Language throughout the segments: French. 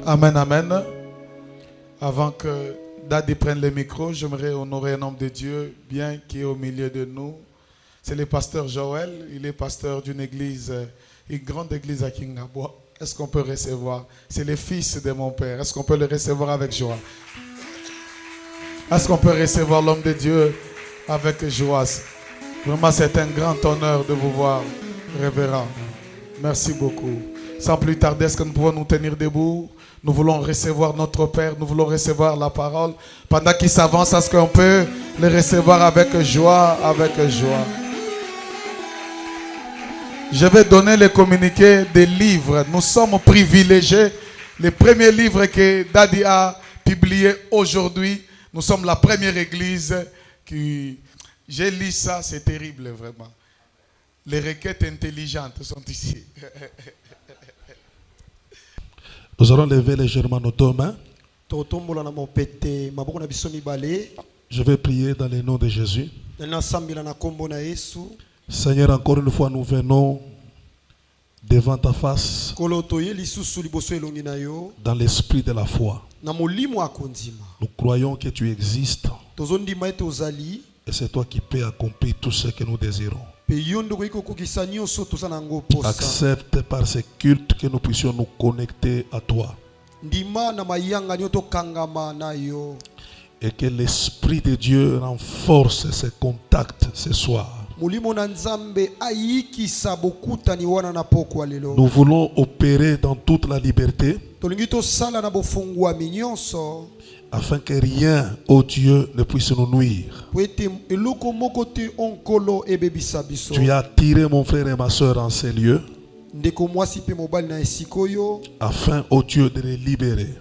Amen, amen. Avant que Daddy prenne le micro, j'aimerais honorer un homme de Dieu bien qui est au milieu de nous. C'est le pasteur Joël. Il est pasteur d'une église, une grande église à Kingabois. Est-ce qu'on peut recevoir? C'est le fils de mon père. Est-ce qu'on peut le recevoir avec joie? Est-ce qu'on peut recevoir l'homme de Dieu avec joie? Vraiment, c'est un grand honneur de vous voir, révérend. Merci beaucoup. Sans plus tarder, est-ce que nous pouvons nous tenir debout? Nous voulons recevoir notre Père, nous voulons recevoir la parole. Pendant qu'il s'avance, est-ce qu'on peut le recevoir avec joie, avec joie? Je vais donner le communiqué des livres. Nous sommes privilégiés. Le premier livre que Daddy a publié aujourd'hui, nous sommes la première église qui... J'ai lu ça, c'est terrible vraiment. Les requêtes intelligentes sont ici. Nous allons lever légèrement nos deux mains. Je vais prier dans le nom de Jésus. Seigneur, encore une fois, nous venons devant ta face dans l'esprit de la foi. Nous croyons que tu existes et c'est toi qui peux accomplir tout ce que nous désirons. Accepte par ce culte que nous puissions nous connecter à toi. Et que l'Esprit de Dieu renforce ces contacts ce soir. Nous voulons opérer dans toute la liberté afin que rien, ô Dieu, ne puisse nous nuire. Tu as attiré mon frère et ma soeur en ces lieux afin, ô Dieu, de les libérer.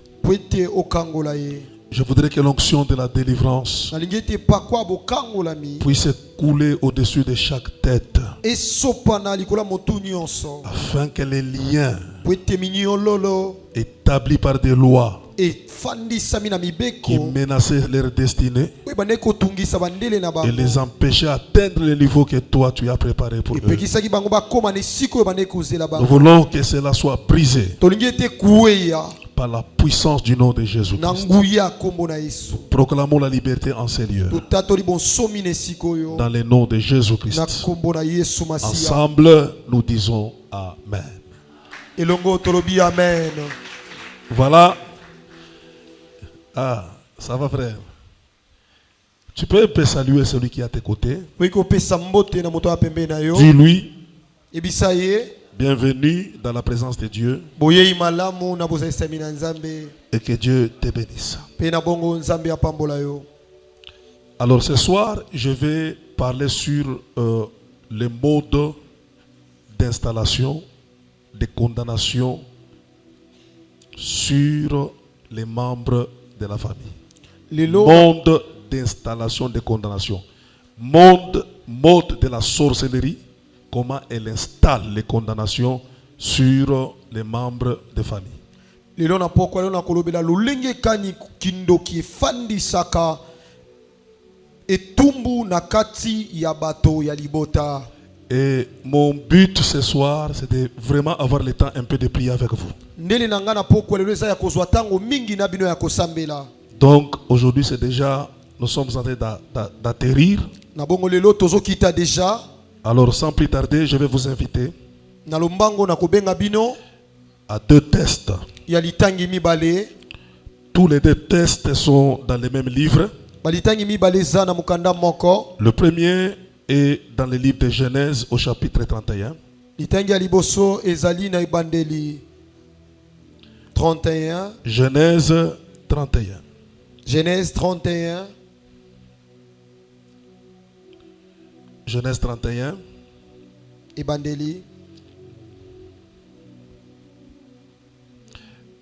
Je voudrais que l'onction de la délivrance puisse couler au-dessus de chaque tête afin que les liens établis par des lois qui menaçaient leur destinée et les empêchaient d'atteindre le niveau que toi tu as préparé pour eux. Nous voulons que cela soit brisé par la puissance du nom de Jésus-Christ. Proclamons la liberté en ces lieux. Dans le nom de Jésus-Christ. Ensemble, nous disons Amen. Voilà. Ah, ça va frère. Tu peux un peu saluer celui qui est à tes côtés. Dis-lui. Bienvenue dans la présence de Dieu. Et que Dieu te bénisse. Alors ce soir, je vais parler sur le mode d'installation, de condamnation sur les membres de la famille. Mode d'installation, de condamnation. Mode de la sorcellerie. Comment elle installe les condamnations sur les membres de famille. Et mon but ce soir, c'est de vraiment avoir le temps un peu de prier avec vous. Donc aujourd'hui, c'est déjà, nous sommes en train d'atterrir. Alors sans plus tarder, je vais vous inviter à deux tests. Tous les deux tests sont dans les mêmes livres. Le premier est dans le livre de Genèse au chapitre 31. Genèse 31. Genèse 31. Genèse 31. Ebandeli.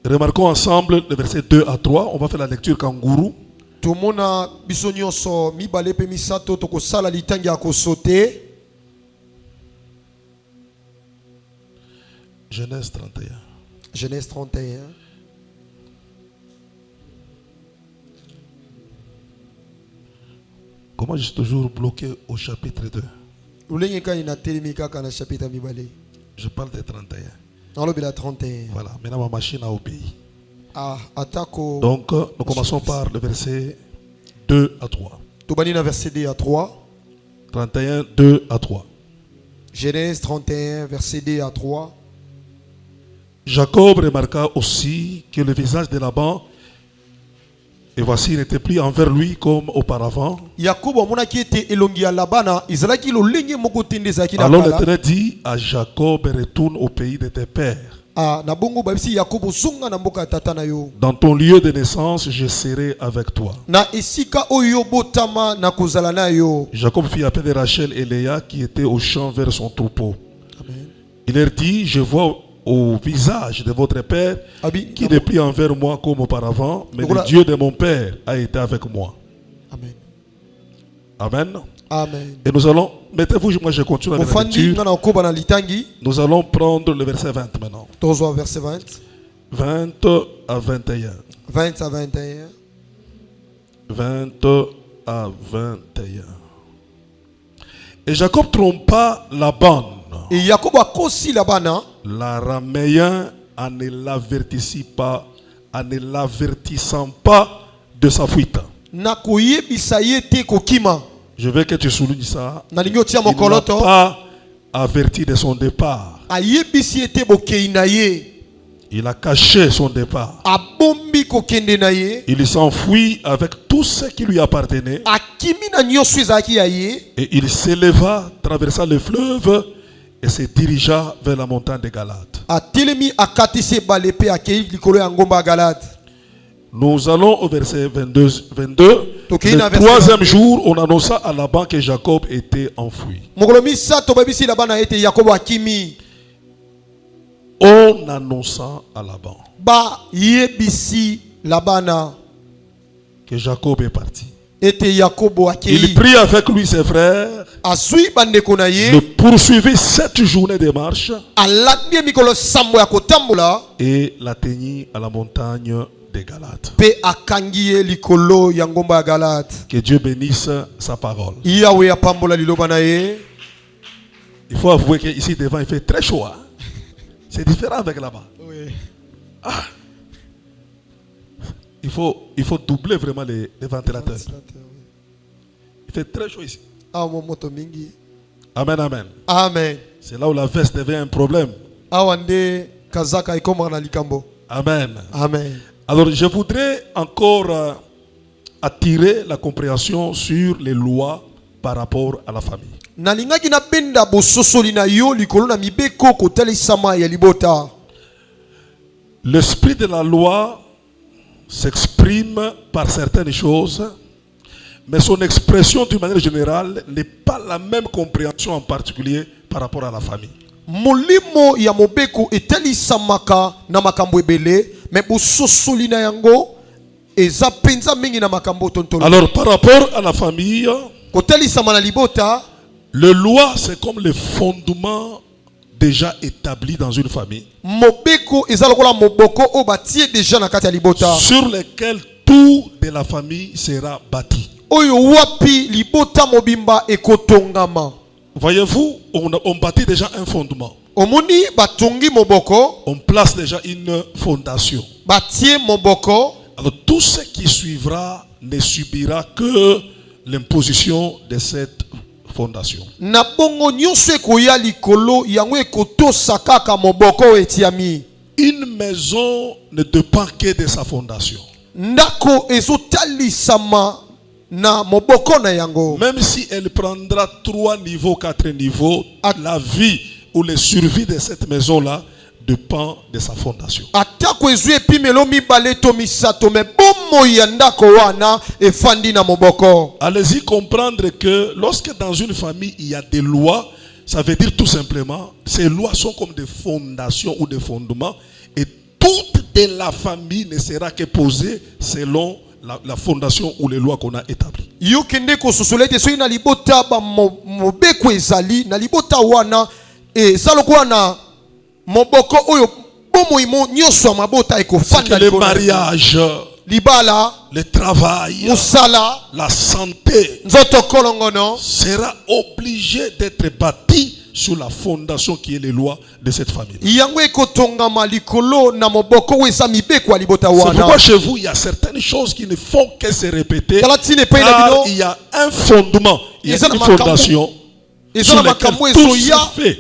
Remarquons ensemble le verset 2 à 3. On va faire la lecture kangourou. Genèse 31. Genèse 31. Comment je suis toujours bloqué au chapitre 2? Je parle des 31. Voilà, maintenant ma machine a obéi. atako. Donc, nous commençons par le verset 2 à 3. Tobanina verset 2 à 3. 31, 2 à 3. Genèse 31, verset 2 à 3. Jacob remarqua aussi que le visage de Laban, et voici, il n'était plus envers lui comme auparavant. Alors l'Éternel dit à Jacob, retourne au pays de tes pères. Dans ton lieu de naissance, je serai avec toi. Jacob fit appel de Rachel et Léa qui étaient au champ vers son troupeau. Amen. Il leur dit, je vois au visage de votre père qui n'est plus envers moi comme auparavant, mais le Dieu de mon père a été avec moi. Amen. Amen. Amen. Et nous allons, mettez-vous, moi je continue avec la lecture. Nous allons prendre le verset 20 maintenant. Verset 20. 20 à 21. 20 à 21. 20 à 21. Et Jacob trompa Laban, et Jacob a kosi Laban, l'araméen, en ne l'avertissant pas de sa fuite. Je veux que tu soulignes ça. Il n'a pas averti de son départ. Il a caché son départ. Il s'enfuit avec tout ce qui lui appartenait. Et il s'éleva, traversa le fleuve et se dirigea vers la montagne de Galate. Nous allons au verset 22. Le troisième jour, on annonça à Laban que Jacob était enfoui. On annonça à Laban que Jacob est parti. Il prit avec lui ses frères, le poursuivit 7 journées de marche et l'atteignit à la montagne de Galate. Que Dieu bénisse sa parole. Il faut avouer qu'ici devant il fait très chaud. Hein? C'est différent avec là-bas. Oui. Ah. Il faut doubler vraiment les ventilateurs. Il fait très chaud ici. Amen, amen. Amen. C'est là où la veste devient un problème. Amen. Amen. Alors je voudrais encore attirer la compréhension sur les lois par rapport à la famille. L'esprit de la loi s'exprime par certaines choses, mais son expression d'une manière générale n'est pas la même compréhension en particulier par rapport à la famille. Molimo ya mobeko etelisamaka na makambo ebele, mais bososolina yango eza penza mingi na makambo tontolo. Alors par rapport à la famille, kotelisama na libota, le loi c'est comme le fondement déjà établi dans une famille, mobeko eza lokola moboko o batie déjà na kati ya libota, sur lequel tout de la famille sera bâti. Oyo wapi libota mobimba ekotongama. Voyez-vous, on bâtit déjà un fondement. Omoni batungi moboko, on place déjà une fondation. Batie moboko. Alors tout ce qui suivra ne subira que l'imposition de cette fondation. Na bongo nyonso ekoya likolo yango ekotosaka ka moboko etiami. Une maison ne dépend que de sa fondation. Ndako ezotalisama na moboko na yango. Même si elle prendra 3 niveaux, 4 niveaux, la vie ou le survie de cette maison-là dépend de sa fondation. Atako ezu epimelo mibale to misato me bomo ya ndako wana efandi na moboko. Allez-y comprendre que lorsque dans une famille il y a des lois, ça veut dire tout simplement ces lois sont comme des fondations ou des fondements et toute de la famille ne sera que posée selon la fondation ou les lois qu'on a établies. Yokende ko sosolete so ina libota ba mobeko ezali na libota wana e saloko na moboko oyo bomo imo nyoso mabota ekofanda le mariage, libala, le travail, musala, la santé, nzoto kolongono sera obligé d'être bâti sur la fondation qui est les lois de cette famille. yango ekotongama likolo na moboko oyo eza mibeko ya libota C'est pourquoi wana. chez vous, il y a certaines choses qui ne font que se répéter. Tala tina epai na Car bino il y a un fondement, il y a Eza na une makambo- fondation eza sur na laquelle makambo tout ezoya. se fait.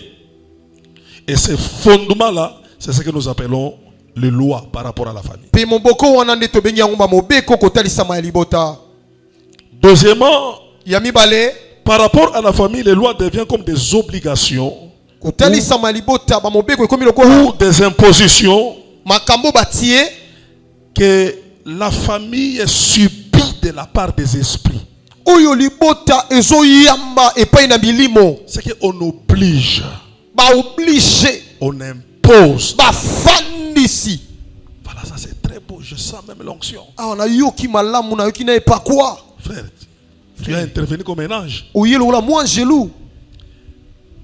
Et ce fondement-là, c'est ce que nous appelons les lois par rapport à la famille. mpe moboko wana nde tobengi yango bamobeko kotalisama ya libota. Deuxièmement, Ya mibale par rapport à la famille, les lois deviennent comme des obligations kotalisama ya libota bamobeko ekomi lokola ou des impositions makambo batie que la famille subit de la part des esprits. oyo libota ezoyamba epai na milimo. C'est qu'on oblige, Baoblige on impose. bafandisi. Voilà, ça c'est très beau. Je sens même l'onction. awa nayoki malamu nayoki na epakwa Frère, tu as intervenu comme un ange. oye lokola mwa angelu.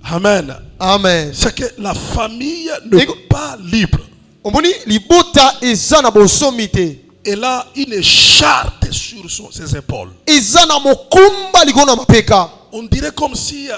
Amen. Amen. C'est que la famille n'est pas libre. omoni libota eza na bonsomi te, Elle a une charte sur ses épaules. eza na mokumba likolo na mapeka. On dirait comme si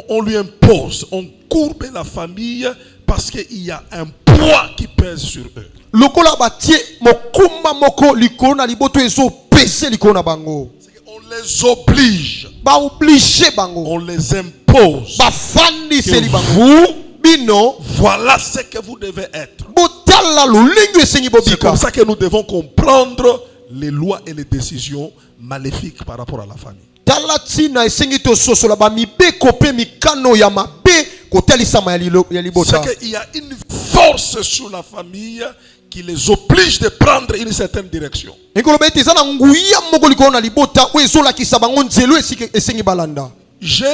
on lui impose, on courbe la famille parce qu'il y a un poids qui pèse sur eux. lokola batie mokumba moko likolo na liboto ezopese likolo na bango. On les oblige, Baoblige bango on les impose. bafandiseli Que bango. vous, Bino voilà ce que vous devez être. botala lolingo esengi C'est bobika. comme ça que nous devons comprendre les lois et les décisions maléfiques par rapport à la famille. Tala tina esengi tososola bamibeko mpe mikano ya mabe kotalisama ya libota. C'est qu'il y a une force sur la famille qui les oblige de prendre une certaine direction. ekoloba ete eza na nguya moko likolo na libota oyo ezolakisa bango nzelo esengi balanda. J'ai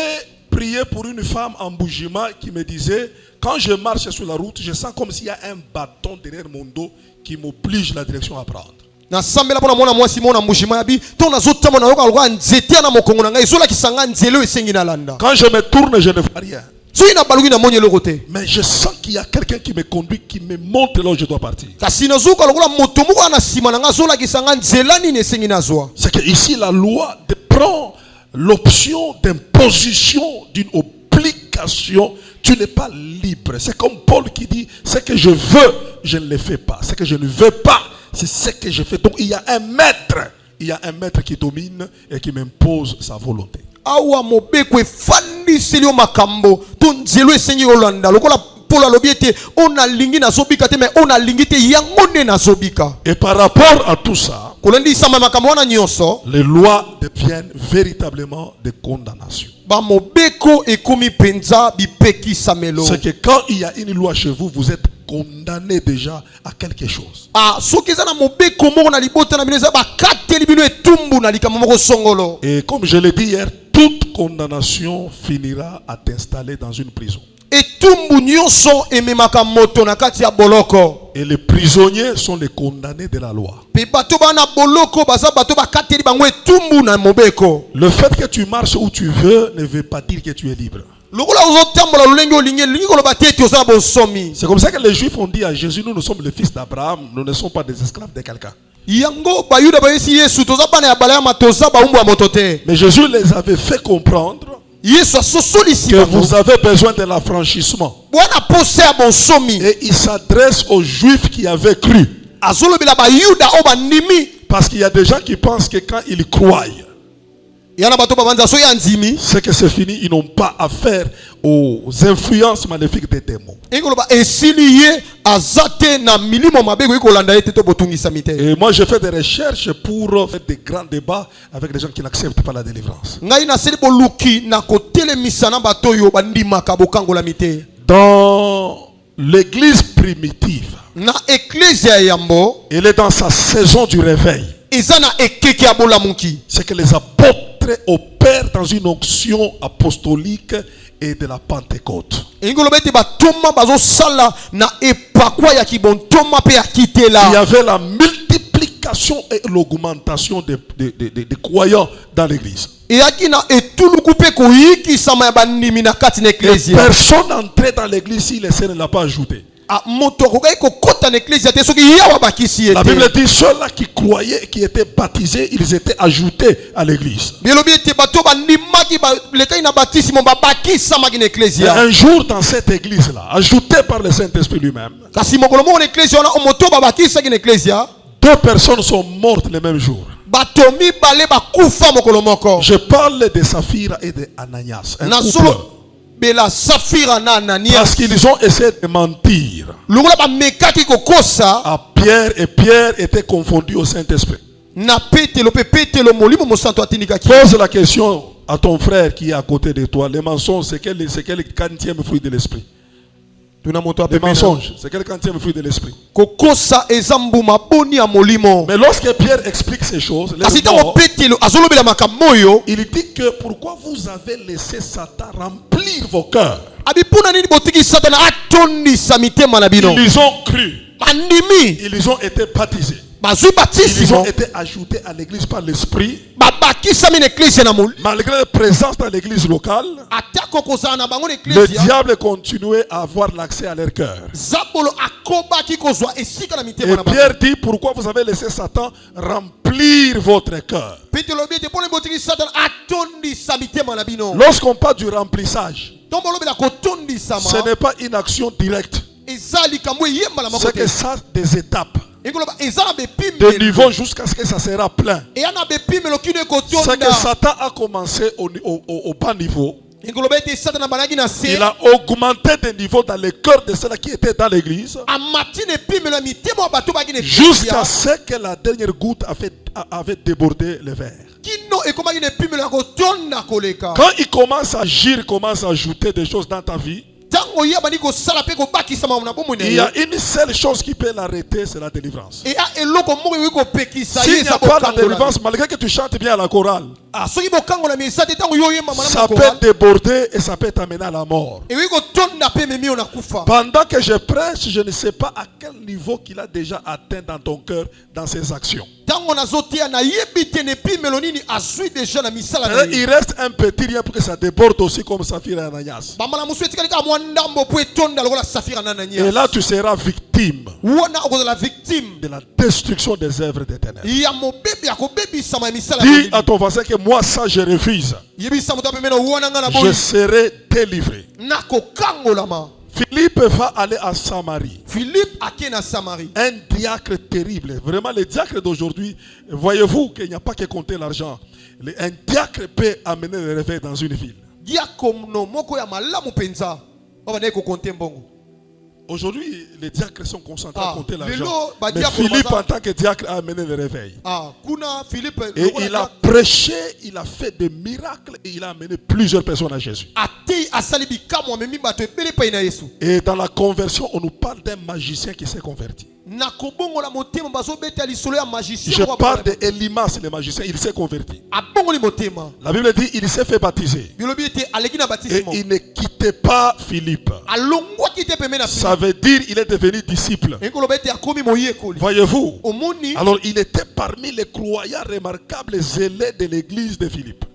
prié pour une femme en Boujima qui me disait, quand je marche sur la route, je sens comme s'il y a un bâton derrière mon dos qui m'oblige la direction à prendre. nasambela mpona mwana mwasi mo na mbushima ya bi to nazotambo nayoka lokola nzete na mokongo na ngai ezolakisa ngai nzelo esengi nalanda. Quand je me tourne, je ne vois rien. soki nabaluki namoni eloko te, Mais je sens qu'il y a quelqu'un qui me conduit, qui me montre là où je dois partir. kasi nazoka lokola moto moko ana nsima na ngai azolakisa ngai nzela nini esengi nazwa. C'est que ici la loi prend l'option d'imposition d'une obligation. Tu n'es pas libre. C'est comme Paul qui dit, ce que je veux, je ne le fais pas. Ce que je ne veux pas, c'est ce que je fais. Donc il y a un maître. Il y a un maître qui domine et qui m'impose sa volonté. awa mobeko efandiseli yo makambo to nzelo esengi kolanda lokola Paul alobi ete onalingi nazobika te me onalingi te yango nde nazobika. Et par rapport à tout ça, kolendisama makambo wana nyonso les lois deviennent véritablement des condamnations. bamobeko ekomi penza bipekisamelo. C'est que quand il y a une loi chez vous, vous êtes condamné déjà à quelque chose. soki eza na mobeko moko na libota na bino eza bakateli bino etumbu na likambo moko songolo. Et comme je l'ai dit hier, toute condamnation finira à t'installer dans une prison. etumbu nyonso ememaka moto na kati ya boloko. Et les prisonniers sont les condamnés de la loi. Pe bato bana boloko baza bato bakateli bango etumbu na mobeko. Le fait que tu marches où tu veux ne veut pas dire que tu es libre. lokola ozotambola lolenge olingi elingi koloba te ete oza na bonsomi. C'est comme ça que les Juifs ont dit à Jésus, nous sommes les fils d'Abraham, nous ne sommes pas des esclaves de quelqu'un. yango bayuda bayesi yesu toza bana ya balayama toza baumbu ya moto te. Mais Jésus les avait fait comprendre yesu asosolisi que bango vous avez besoin de l'affranchissement. bwana pose ya bonsomi. Et il s'adresse aux Juifs qui avaient cru. azolobela bayuda oyo bandimi. Parce qu'il y a des gens qui pensent que quand ils croient, yana bato babanza so ya ndimi c'est que c'est fini, ils n'ont pas affaire aux influences maléfiques des démons. ekoloba esili ye aza te na milimo mabe koki kolanda ye te to botungisami te. Et moi, je fais des recherches pour faire des grands débats avec des gens qui n'acceptent pas la délivrance. ngai naseli boluki na kotelemisa na bato oyo bandimaka bokangolami te. Dans l'église primitive, na eklezia ya yambo elle est dans sa saison du réveil. eza na ekeke ya bolamuki. C'est que les apôtres opèrent dans une onction apostolique et de la Pentecôte. elingi koloba ete batoma bazosala na epakwa ya kibontoma mpe ya Il y kitela. avait la multiplication et l'augmentation des croyants dans l'église. eyaki na etuluku mpe koyikisama ya bandimi na kati na Et eklezia. personne n'entrait dans l'église si le Seigneur ne l'a pas ajouté. La Bible dit ceux-là qui croyaient, qui étaient baptisés, ils étaient ajoutés à l'église. Et un jour dans cette église-là, ajouté par le Saint-Esprit lui-même, 2 personnes sont mortes le même jour. Je parle de Saphira et de Ananias. Un couple. Parce qu'ils ont essayé de mentir à Pierre, et Pierre était confondu au Saint-Esprit. Pose la question à ton frère qui est à côté de toi. Les mensonges, c'est quel 40e fruit de l'esprit? Les mensonges, c'est quel 40e fruit de l'esprit? Mais lorsque Pierre explique ces choses, il dit que pourquoi vous avez laissé Satan remplir vos cœurs? Ils ont cru. Ils ont été baptisés. Ils ont été ajoutés à l'église par l'esprit. Malgré la présence dans l'église locale, le diable continuait à avoir l'accès à leur cœur. Et Pierre dit, pourquoi vous avez laissé Satan remplir votre cœur? Lorsqu'on parle du remplissage, ce n'est pas une action directe. C'est que ça des étapes. De niveau jusqu'à ce que ça sera plein. C'est que Satan a commencé au bas niveau. Il a augmenté de niveau dans le cœur de ceux qui étaient dans l'église. Jusqu'à ce que la dernière goutte avait débordé le verre. Quand il commence à agir, commence à ajouter des choses dans ta vie, il y a une seule chose qui peut l'arrêter, c'est la délivrance. S'il n'y a pas la délivrance, malgré que tu chantes bien à la chorale, ça peut déborder et ça peut t'amener à la mort. Pendant que je prêche, je ne sais pas à quel niveau qu'il a déjà atteint dans ton cœur, dans ses actions. Il reste un petit rien pour que ça déborde aussi comme Saphira et Ananias. Et là tu seras victime de la destruction des œuvres des ténèbres. Dis à ton voisin que moi ça je refuse. Je serai délivré. Philippe va aller à Samarie. Un diacre terrible. Vraiment, les diacres d'aujourd'hui, voyez-vous qu'il n'y a pas que compter l'argent. Un diacre peut amener le réveil dans une ville. Aujourd'hui, les diacres sont concentrés à compter l'argent. Mais Philippe, en tant que diacre, a amené le réveil. Et il a prêché, il a fait des miracles et il a amené plusieurs personnes à Jésus. Et dans la conversion, on nous parle d'un magicien qui s'est converti. Je parle d'Elimas, le magicien, il s'est converti. La Bible dit il s'est fait baptiser. Et il ne quittait pas Philippe. Ça veut dire il est devenu disciple. Voyez-vous? Alors il était parmi les croyants remarquables zélés de l'église de Philippe.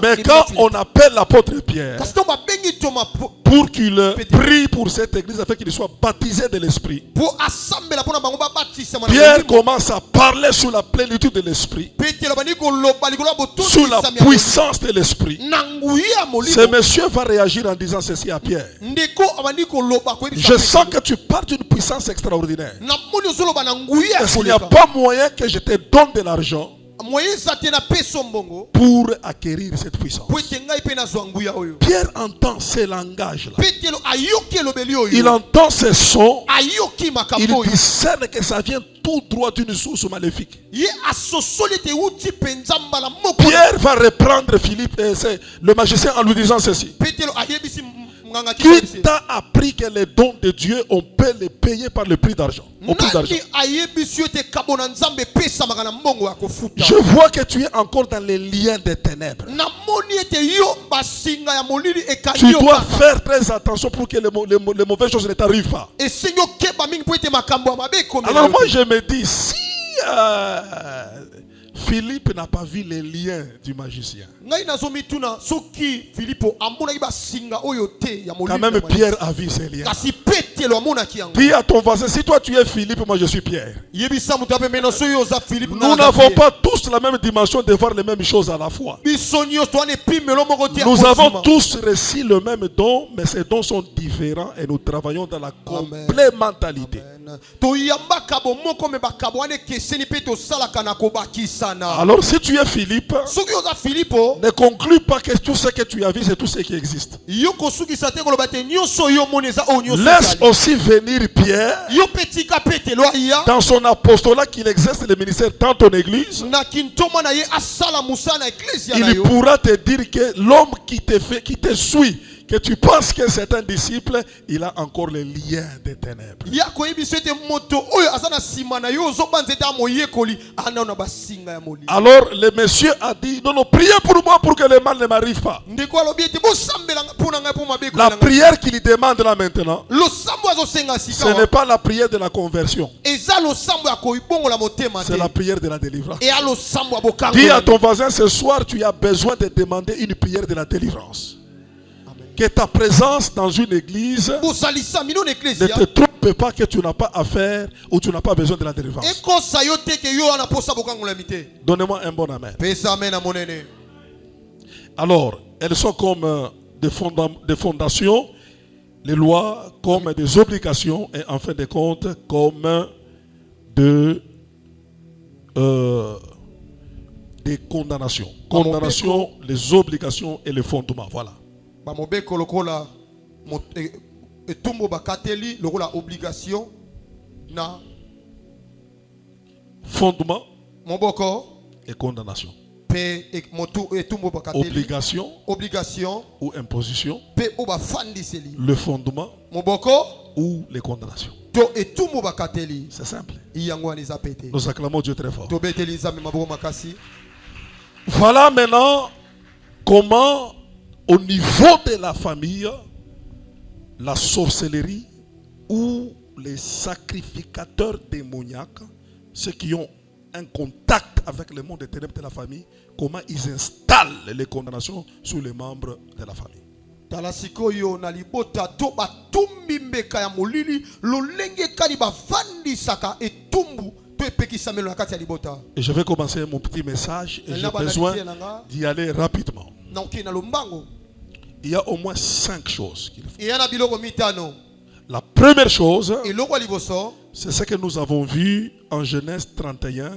Mais quand on appelle l'apôtre Pierre pour qu'il prie pour cette église afin qu'il soit baptisé de l'esprit, Pierre commence à parler sous la plénitude de l'esprit, sous la puissance de l'esprit. Ce monsieur va réagir en disant ceci à Pierre: je sens que tu parles d'une puissance extraordinaire. Est-ce qu'il n'y a pas moyen que je te donne de l'argent pour acquérir cette puissance? Pierre entend ces langages-là. Il entend ces sons. Il discerne que ça vient tout droit d'une source maléfique. Pierre va reprendre Philippe, le magicien, en lui disant ceci: qui t'a appris que les dons de Dieu, on peut les payer par le prix d'argent? Je vois que tu es encore dans les liens des ténèbres. Tu dois faire très attention pour que les mauvaises choses ne t'arrivent pas. Alors moi je me dis, si Philippe n'a pas vu les liens du magicien. Quand même Pierre a vu ces liens. Dis à ton voisin, si toi tu es Philippe, moi je suis Pierre. Nous n'avons pas tous la même dimension de voir les mêmes choses à la fois. Nous avons tous reçu le même don, mais ces dons sont différents et nous travaillons dans la complémentarité. Alors si tu es Philippe, ne conclue pas que tout ce que tu as vu c'est tout ce qui existe. Laisse aussi venir Pierre dans son apostolat qu'il exerce le ministère dans ton église. Il pourra te dire que l'homme qui te suit, que tu penses que c'est un disciple, il a encore les liens des ténèbres. Alors le monsieur a dit, non, priez pour moi pour que le mal ne m'arrive pas. La prière qu'il demande là maintenant, ce n'est pas la prière de la conversion. C'est la prière de la délivrance. Dis à ton voisin, ce soir tu as besoin de demander une prière de la délivrance. Que ta présence dans une église ne te trompe pas que tu n'as pas affaire ou tu n'as pas besoin de la délivrance. Donnez-moi un bon amen. Alors, elles sont comme des fondations, les lois comme des obligations et en fin de compte comme des condamnations. Condamnations, les obligations et les fondements. Voilà. Fondement et condamnation. Obligation ou imposition. Le fondement ou les condamnations. C'est simple. Nous acclamons Dieu très fort. Voilà maintenant comment au niveau de la famille, la sorcellerie ou les sacrificateurs démoniaques, ceux qui ont un contact avec le monde des ténèbres de la famille, comment ils installent les condamnations sur les membres de la famille. Et je vais commencer mon petit message et j'ai besoin d'y aller rapidement. Il y a au moins 5 choses qu'il faut. La première chose, c'est ce que nous avons vu en Genèse 31,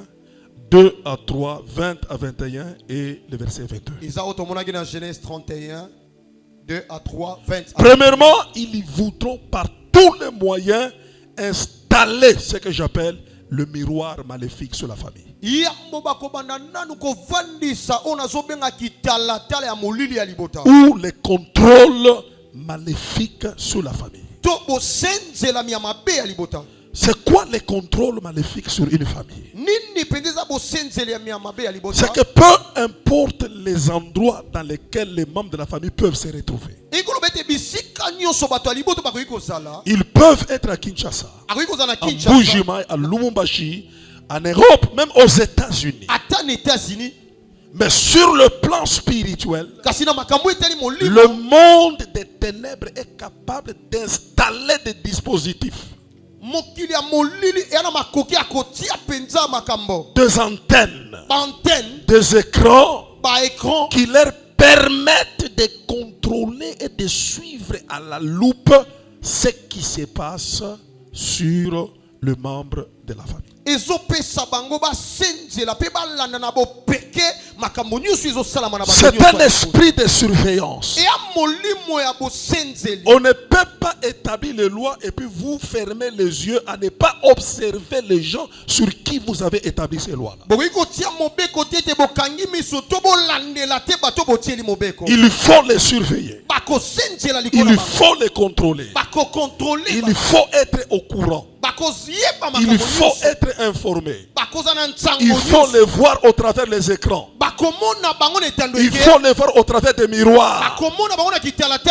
2 à 3, 20 à 21 et le verset 22. Genèse 31, 2 à 3, 20 à Premièrement, ils voudront par tous les moyens installer ce que j'appelle le miroir maléfique sur la famille. Ou les contrôles maléfiques sur la famille. C'est quoi les contrôles maléfiques sur une famille? C'est que peu importe les endroits dans lesquels les membres de la famille peuvent se retrouver. Ils peuvent être à Kinshasa, à Mbuji-Mayi, à Lubumbashi, en Europe, même aux États-Unis. Mais sur le plan spirituel, le monde des ténèbres est capable d'installer des dispositifs, des antennes, des écrans qui leur permettent de contrôler et de suivre à la loupe ce qui se passe sur le membre de la famille. C'est un esprit de surveillance. On ne peut pas établir les lois et puis vous fermer les yeux à ne pas observer les gens sur qui vous avez établi ces lois-là. Il faut les surveiller. Il faut les contrôler. Il faut être au courant. Il faut être informé. Il faut les voir au travers des écrans. Il faut les voir au travers des miroirs.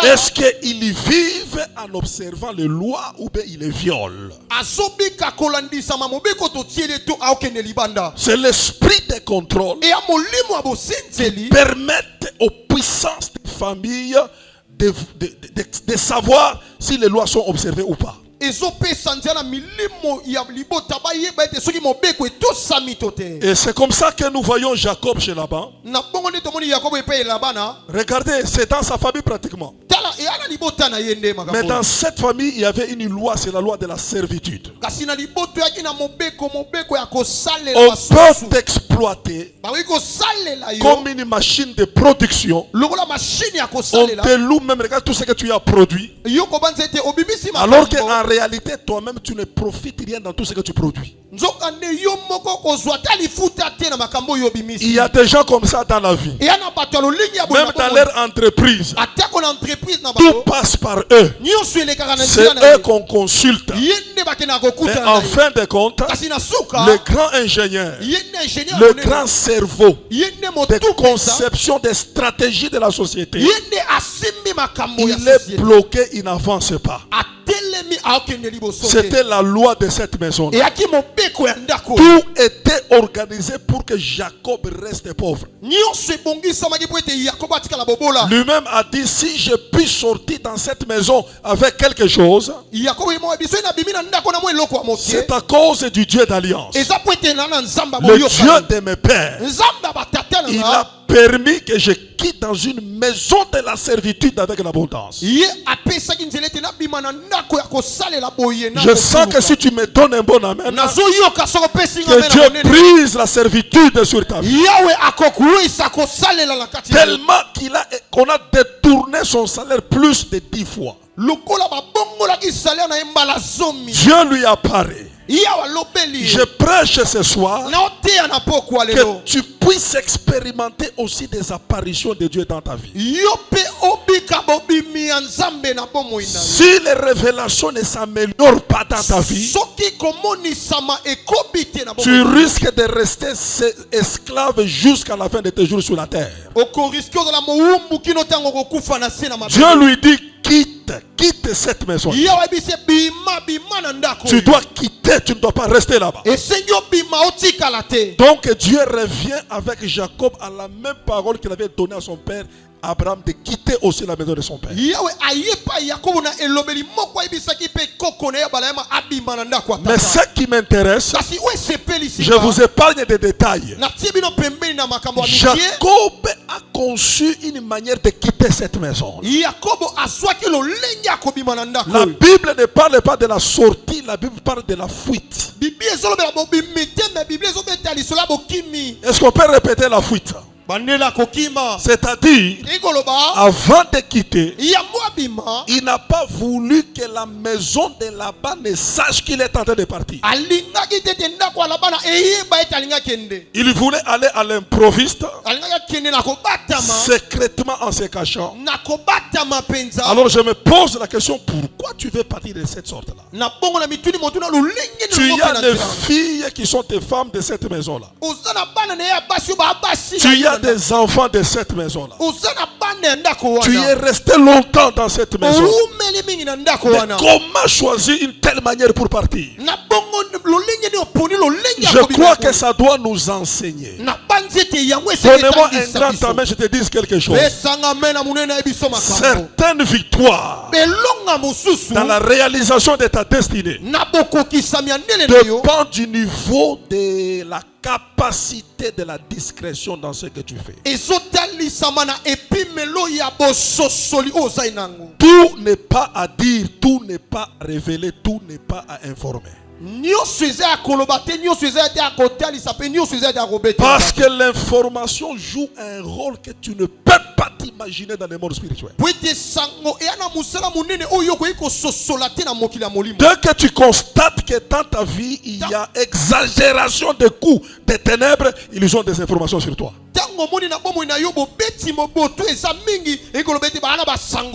Est-ce qu'ils vivent en observant les lois ou bien ils les violent? C'est l'esprit de contrôle qui permettent aux puissances des familles de savoir si les lois sont observées ou pas. Et c'est comme ça que nous voyons Jacob chez Laban. Regardez, c'est dans sa famille pratiquement. Mais dans cette famille, il y avait une loi, c'est la loi de la servitude. On peut t'exploiter comme une machine de production. On te loue même, regarde tout ce que tu as produit. Alors qu'en réalité, toi-même, tu ne profites rien dans tout ce que tu produis. Il y a des gens comme ça dans la vie. Même dans leur entreprise. Tout passe par eux. C'est eux qu'on consulte. Mais en fin de compte, le grand ingénieur, le grand cerveau de conception des stratégies de la société, il est bloqué, il n'avance pas. C'était la loi de cette maison. Tout était organisé pour que Jacob reste pauvre. Lui-même a dit, si je puis sortir dans cette maison avec quelque chose, c'est à cause du Dieu d'alliance, le Dieu de mes pères. Il a permis que je quitte dans une maison de la servitude avec l'abondance. Je sens que si tu me donnes un bon amen, que Dieu brise la servitude sur ta vie. Tellement qu'on a détourné son salaire plus de 10 fois. Dieu lui apparaît. Je prêche ce soir que tu puisses expérimenter aussi des apparitions de Dieu dans ta vie. Si les révélations ne s'améliorent pas dans ta vie, tu risques de rester esclave jusqu'à la fin de tes jours sur la terre. Dieu lui dit, quitte cette maison. Tu dois quitter, tu ne dois pas rester là-bas. Donc Dieu revient avec Jacob à la même parole qu'il avait donnée à son père Abraham, de quitter aussi la maison de son père. Mais ce qui m'intéresse, je vous épargne des détails. Jacob a conçu une manière de quitter cette maison. La Bible ne parle pas de la sortie, la Bible parle de la fuite. Est-ce qu'on peut répéter la fuite? C'est-à-dire, avant de quitter, il n'a pas voulu que la maison de Laban ne sache qu'il est en train de partir. Il voulait aller à l'improviste, secrètement en se cachant. Alors je me pose la question, pourquoi tu veux partir de cette sorte-là? Tu as des filles qui sont des femmes de cette maison-là. Tu as des enfants de cette maison-là. Tu es resté longtemps dans cette maison. Mais comment choisir une telle manière pour partir? Je crois que ça doit nous enseigner. Donnez-moi un grand amen, je te dis quelque chose. Certaines victoires dans la réalisation de ta destinée dépendent du niveau de la capacité de la discrétion dans ce que tu fais. Tout n'est pas à dire, tout n'est pas à révéler, tout n'est pas à informer. Parce que l'information joue un rôle que tu ne peux pas t'imaginer dans le monde spirituel. Dès que tu constates que dans ta vie il y a exagération des coups des ténèbres, ils ont des informations sur toi.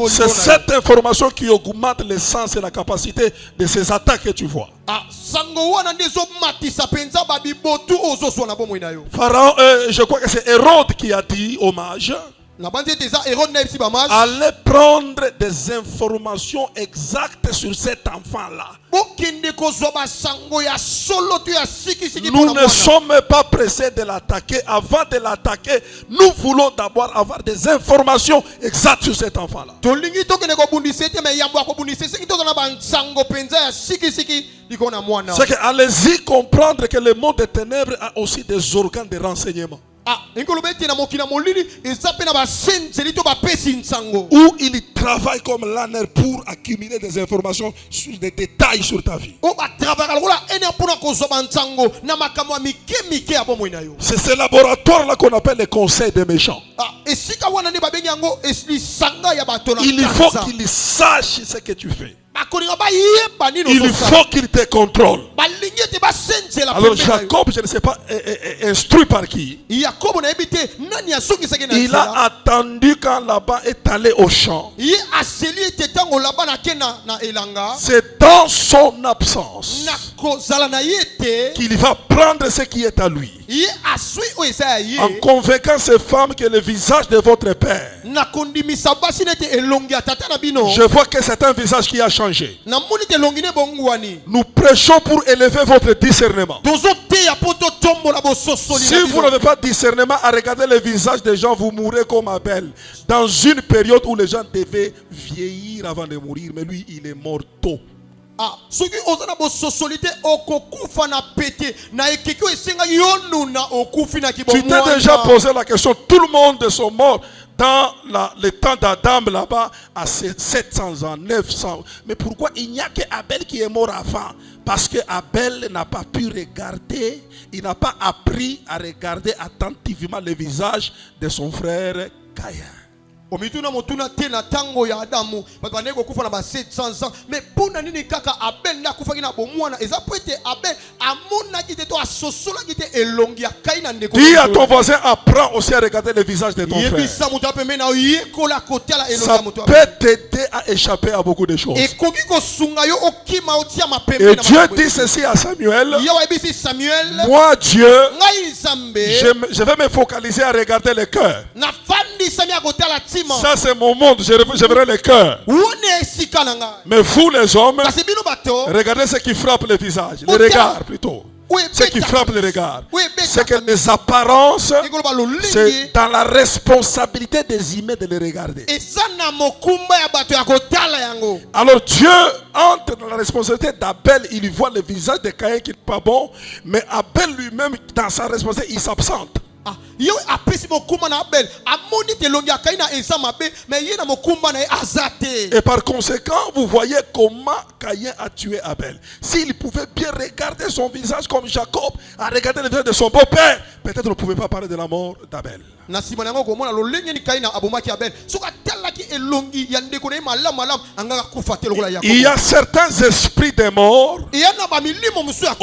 C'est cette information qui augmente le sens et la capacité de ces attaques que tu vois. Pharaon, je crois que c'est Hérode qui a dit au mage: allez prendre des informations exactes sur cet enfant-là. Nous ne sommes pas pressés de l'attaquer. Avant de l'attaquer, nous voulons d'abord avoir des informations exactes sur cet enfant-là. C'est que allez-y comprendre que le monde des ténèbres a aussi des organes de renseignement. Où il travaille comme l'âne pour accumuler des informations sur des détails sur ta vie. C'est ce laboratoire-là qu'on appelle le conseil des méchants. Il faut qu'il sache ce que tu fais. Il faut qu'il te contrôle. Alors Jacob, je ne sais pas, instruit par qui, il a attendu quand Laban est allé au champ. C'est dans son absence qu'il va prendre ce qui est à lui, en convainquant ces femmes que le visage de votre père, je vois que c'est un visage qui a changé. Nous prêchons pour élever votre discernement. Si vous n'avez pas de discernement à regarder le visage des gens, vous mourrez comme Abel. Dans une période où les gens devaient vieillir avant de mourir, mais lui, il est mort tôt. Tu t'es déjà posé la question, tout le monde sont morts dans le temps d'Adam là-bas à 700 ans, 900. Mais pourquoi il n'y a que Abel qui est mort avant? Parce que Abel n'a pas pu regarder, il n'a pas appris à regarder attentivement le visage de son frère Caïn. Mais dis à ton voisin, apprends aussi à regarder le visage de ton frère. Ça peut t'aider à échapper à beaucoup de choses. Et Dieu dit ceci à Samuel: moi Dieu, je vais me focaliser à regarder le cœur. Ça c'est mon monde, je verrai le cœur. Mais vous les hommes, regardez ce qui frappe le visage, le regard plutôt. Ce qui frappe le regard, c'est que les apparences, c'est dans la responsabilité des humains de les regarder. Alors Dieu entre dans la responsabilité d'Abel, il voit le visage de Caïn qui n'est pas bon, mais Abel lui-même, dans sa responsabilité, il s'absente. Et par conséquent, vous voyez comment Caïn a tué Abel. S'il pouvait bien regarder son visage comme Jacob a regardé le visage de son beau-père, peut-être ne pouvait pas parler de la mort d'Abel. Il y a certains esprits des morts, on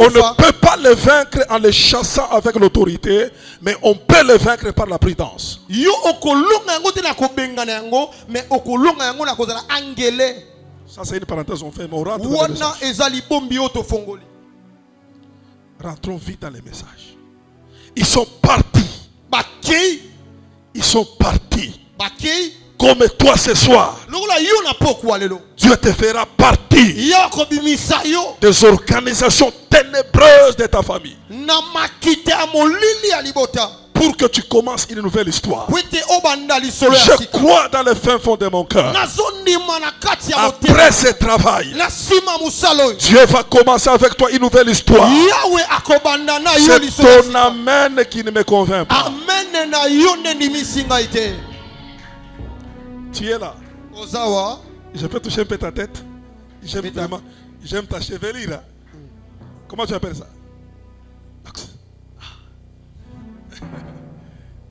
ne peut pas les vaincre en les chassant avec l'autorité, mais on peut les vaincre par la prudence. Ça c'est une parenthèse, on fait, mais on rentre dans le message. Rentrons vite dans les messages. Ils sont partis. Ils sont partis. Comme toi ce soir, Dieu te fera partie des organisations ténébreuses de ta famille, pour que tu commences une nouvelle histoire. Je crois dans le fin fond de mon cœur, après ce travail, Dieu va commencer avec toi une nouvelle histoire. C'est ton amen qui ne me convainc pas. Tu es là. Je peux toucher un peu ta tête. J'aime vraiment. J'aime ta chevelure. Comment tu appelles ça?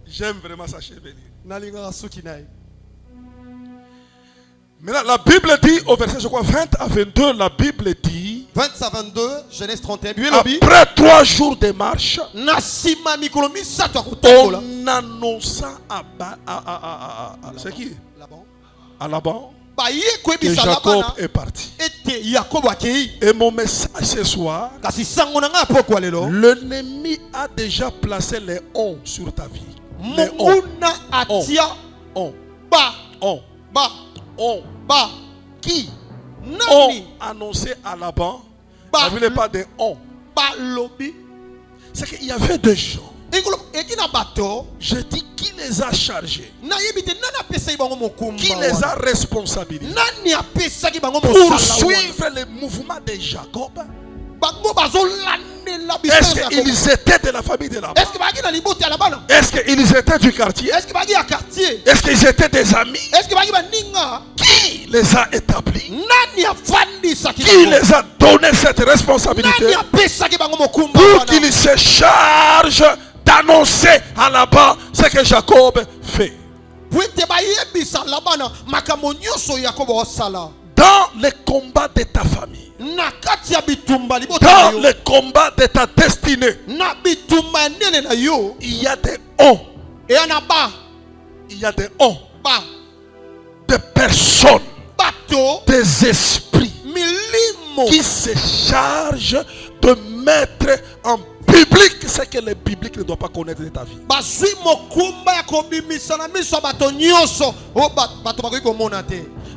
J'aime vraiment sa chevelure. Maintenant, la Bible dit au verset, je crois, 20 à 22, la Bible dit 20 à 22, Genèse 31. Après 3 jours de marche, On annonça c'est qui? À Laban que Jacob est parti. Et mon message ce soir, l'ennemi a déjà placé les on sur ta vie. Les on. Qui ont annoncé à Laban, ne voulait pas de on. C'est qu'il y avait des gens. Je dis qui les a chargés, qui les a responsabilisés pour suivre les mouvements de Jacob. Est-ce qu'ils étaient de la famille de Laban? Est-ce qu'ils étaient du quartier? Est-ce qu'ils étaient des amis? Qui les a établis? Qui les a donné cette responsabilité pour qu'ils se chargent d'annoncer à Laban ce que Jacob fait? Dans les combats de ta famille, dans les combats de ta destinée, il y a des on. Il y a des on. Des personnes, des esprits qui se chargent de mettre en public ce que le public ne doit pas connaître de ta vie.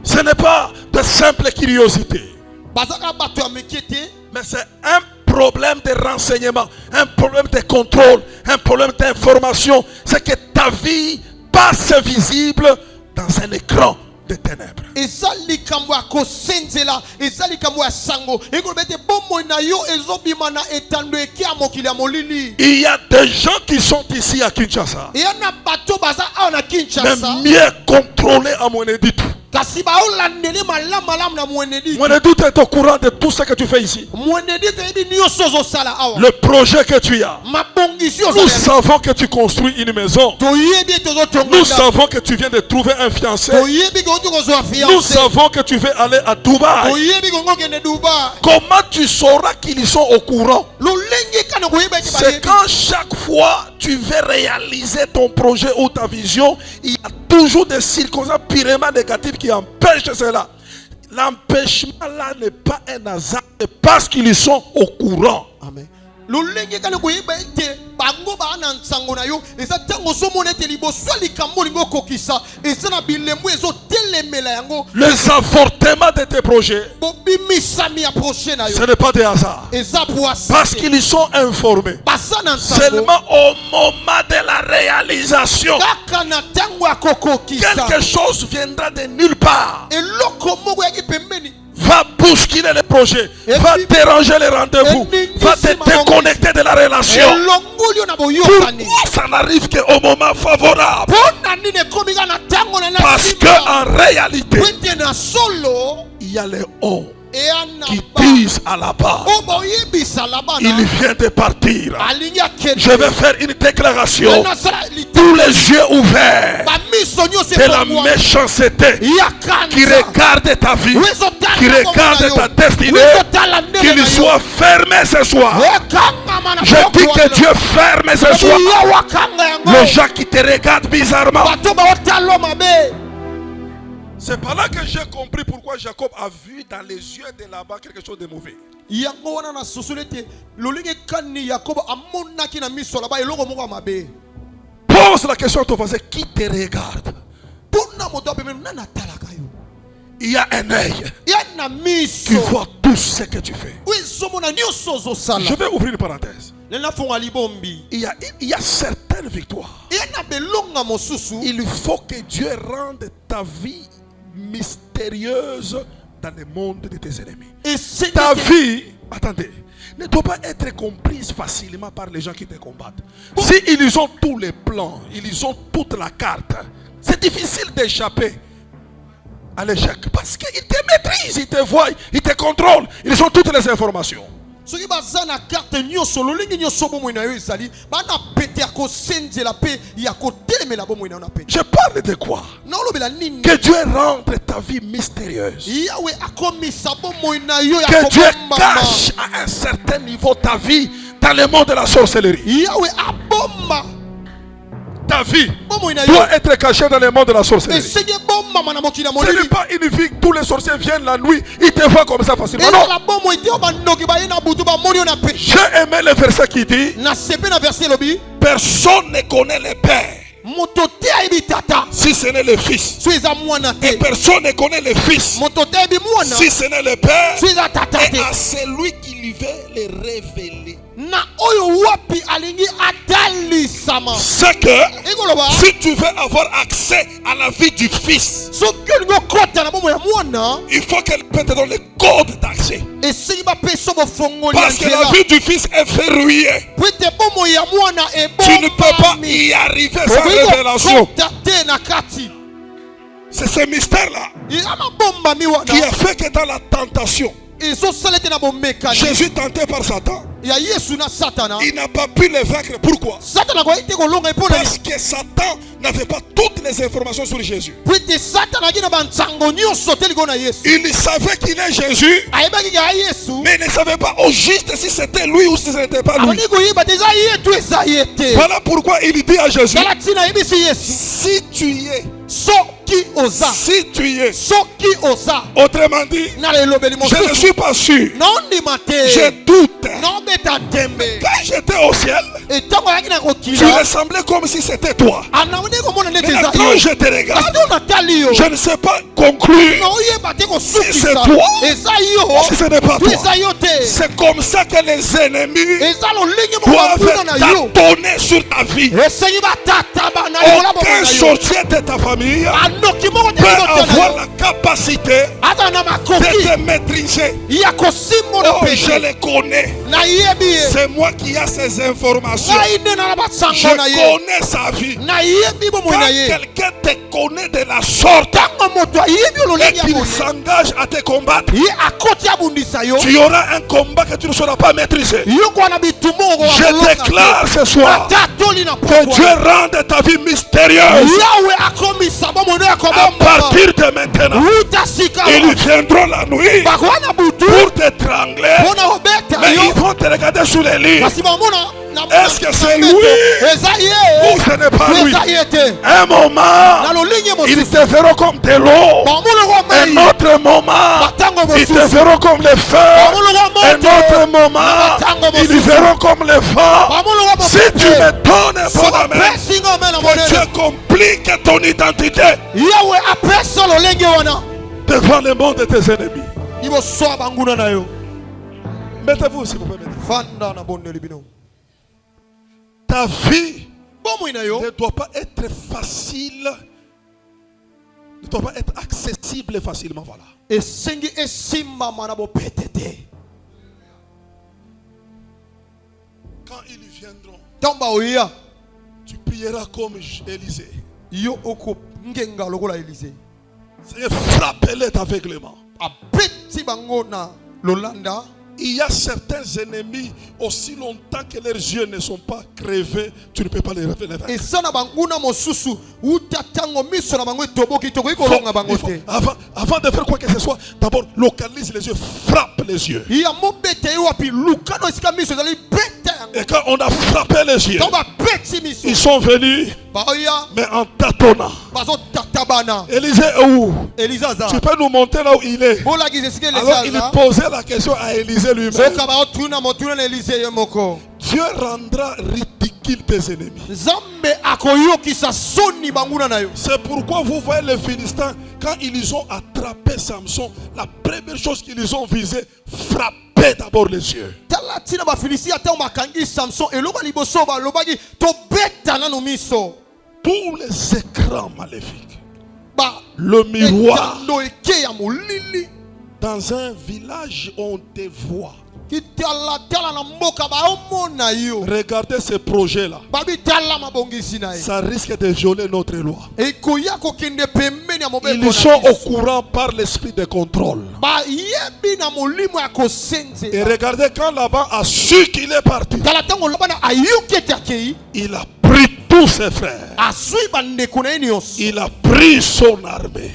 Ce n'est pas de simple curiosité, mais c'est un problème de renseignement, un problème de contrôle, un problème d'information. C'est que ta vie passe visible dans un écran de ténèbres. Il y a des gens qui sont ici à Kinshasa, mais mieux contrôlés à Mweneditu. Mweneditu est au courant de tout ce que tu fais ici. Le projet que tu as. Nous savons que tu construis une maison. Nous savons que tu viens de trouver un fiancé. Nous savons que tu veux aller à Dubaï. Comment tu sauras qu'ils sont au courant? C'est quand chaque fois tu veux réaliser ton projet ou ta vision, il y a toujours des circonstances purement négatives qui empêchent cela. L'empêchement là n'est pas un hasard, c'est parce qu'ils sont au courant. Amen. Les avortements de tes projets, ce n'est pas des hasards, parce qu'ils sont informés seulement au moment de la réalisation. Quelque chose viendra de nulle part, va bousculer les projets, va déranger les rendez-vous, va te déconnecter de la relation. Pourquoi ça n'arrive qu'au moment favorable? Parce qu'en réalité, il y a les on qui disent à la base, il vient de partir. Je vais faire une déclaration, tous les yeux ouverts, de la méchanceté qui regarde ta vie, qui regarde ta destinée, qu'il soit fermé ce soir. Je dis que Dieu ferme ce soir les gens qui te regardent bizarrement. C'est par là que j'ai compris pourquoi Jacob a vu dans les yeux de Laban quelque chose de mauvais. Pose la question à ton voisin, qui te regarde? Il y a un œil qui voit tout ce que tu fais. Je vais ouvrir une parenthèse. Il y a certaines victoires. Il faut que Dieu rende ta vie mystérieuse dans le monde de tes ennemis. Ta vie, attendez, ne doit pas être comprise facilement par les gens qui te combattent. Si ils ont tous les plans, ils ont toute la carte, c'est difficile d'échapper à l'échec parce qu'ils te maîtrisent, ils te voient, ils te contrôlent, ils ont toutes les informations. soki baza na carte nyonso lolingi nyonso bomoi na yo ezali bana pete ya kosenzela pe ya kotelemela bomoi na yo na pete. Je parle de quoi? naolobela nini? Que Dieu rende ta vie mystérieuse. yawe akomisa bomoi na yo ya Que Dieu kobombama. cache à un certain niveau ta vie dans le monde de la sorcellerie. yawe abomba Ta vie bomoi na yo doit être cachée dans le monde de la sorcellerie. esenge bombama na mokili ya Ce n'est molili. pas une vie que tous les sorciers viennent la nuit, ils te voient comme ça facilement. Non. ezala bomoi te oyo bandoki baye na butu bamoni yo na pe. J'ai aimé le verset qui dit na sepe na verset elobi personne ne connaît le Père moto te ayebi tata si ce n'est le Fils. so eza mwana Et te. personne ne connaît le Fils moto te ayebi mwana si ce n'est le Père. so eza tata Et te. à celui qui lui veut le révéler. na oyo wapi alingi atalisama. C'est que ekoloba si tu veux avoir accès à la vie du Fils, soki olingi okota na bomoi ya mwana il faut qu'elle peut te donner le code d'accès. esengi bapesa bofongoli ya Parce que la nzela vie du Fils est verrouillée. po ete bomoi ya mwana Tu ne peux pas ebombami. y arriver sans okoki révélation. kokota te na kati C'est ce mystère-là eza mabombami qui a wana fait que dans la tentation, ezosala ete na bomekani Jésus tenté par Satan, ya yesu na satana. il n'a pas pu le vaincre. Pourquoi? satana akoki te kolonga epo na Parce que Satan n'avait pas toutes les informations sur Jésus. po ete satana aki na bantango nyonso te likolo na yesu. Il savait qu'il est Jésus, ayebaki kaka yesu mais il ne savait pas au juste si c'était lui ou si ce n'était pas lui. abandi koyeba te eza ye to eza ye te. Voilà pourquoi il dit à Jésus, tala ntina ayebisi yesu si tu y es, soki oza si tu y es, soki oza autrement dit, na lelobeli je ne mosusu suis pas sûr, nondima je te doute. nobeta tembe. Quand j'étais au ciel, etango ayaki na tu kokila ressemblais comme si c'était toi. anamoni komona neti Mais eza quand yo je te regarde, kasi oyo natali yo je ne sais pas conclure naoyeba te si kosukisa c'est toi eza ou si yo ce n'est pas to toi. eza yo te. C'est comme ça que les ennemis eza lolenge moko doivent banguna na yo tâtonner sur ta vie. esengi batataba na likola bomoi Aucun na yo. sorcier de ta famille anoki moko te peut libota na avoir yo la capacité aza na de makoki te maîtriser. ya kosimbola Oh, je pete les connais. nayebi ye C'est moi qui ai ces informations. ngai nde na na Je basango na ye connais sa vie. nayebi bomoi Quand na ye. quelqu'un te connaît de la sorte ntango moto ayebi et lolenge ya qu'il boye s'engage à te combattre, ye akoti abundisa yo tu auras un combat que tu ne sauras pas maîtriser. yoko wana bitumba Je déclare ce soir atatoli na que Dieu pokwa rende ta vie mystérieuse. yawe akomisa bomoi no ya À kobomba partir de maintenant, uta sika ils viendront la nuit bakoya na butu pour t'étrangler, mpona kobeta mais yo ils vont te regarder sous les lits. kasi bamona Est-ce que c'est lui eza ye ou ce n'est pas lui? eza ye te Un moment, na lolingi ils mosusu te verront comme de l'eau. bamoloko Un mai autre moment, batango ils te mosusu verront comme le feu. bamoloko Un autre moto moment, ils verront comme le vent. bamoloko Si tu me donnes un bon amen, sokopesinga ome na que monene Dieu complique ton identité yawe apesa lolenge wana devant le monde de tes ennemis. liboso ya banguna na yo. Mettez-vous s'il vous plaît. Mettez-vous. fanda na bondeli bino Ta vie bomoi na yo ne doit pas être facile, ne doit pas être accessible facilement. Voilà. esengi esimbama na bopete te. Quand ils viendront, ntango baoya tu prieras comme Élisée. yo okongenga lokola elize Seigneur, frappe-les aveuglément. abeti bango na lolanda. Il y a certains ennemis, aussi longtemps que leurs yeux ne sont pas crevés, tu ne peux pas les révéler. eza na banguna mosusu uta ntango miso na bango etoboki tokoki kolonga bango te. Avant de faire quoi que ce soit, d'abord localise les yeux, frappe les yeux. ya mobete ye wapi lukano esika miso ezali beta yango Et quand on a frappé les yeux, ntango bapeti miso ils sont venus, baoya mais en tâtonnant. bazotatabana. Élisée est où? elize aza Tu peux nous montrer là où il est. bolakisa esika elize Alors il aza posait la question à Élisée lui-même. soka baotuna motuna na elize ye moko. Dieu rendra ridicule tes ennemis. nzambe akoyokisa soni banguna na yo. C'est pourquoi vous voyez les Philistins, quand ils ont attrapé Samson, la première chose qu'ils ont visé, frapper d'abord les yeux. tala ntina bafilisti ata bakangi samson eloba liboso balobaki tobeta nano miso. Tous les écrans maléfiques, le miroir. etando eke ya molili. Dans un village, on te voit. Regardez ce projet-là. Ça risque de violer notre loi. Ils sont au courant par l'esprit de contrôle. Et regardez quand Laban a su qu'il est parti. Il a pris tous ses frères. Il a pris son armée.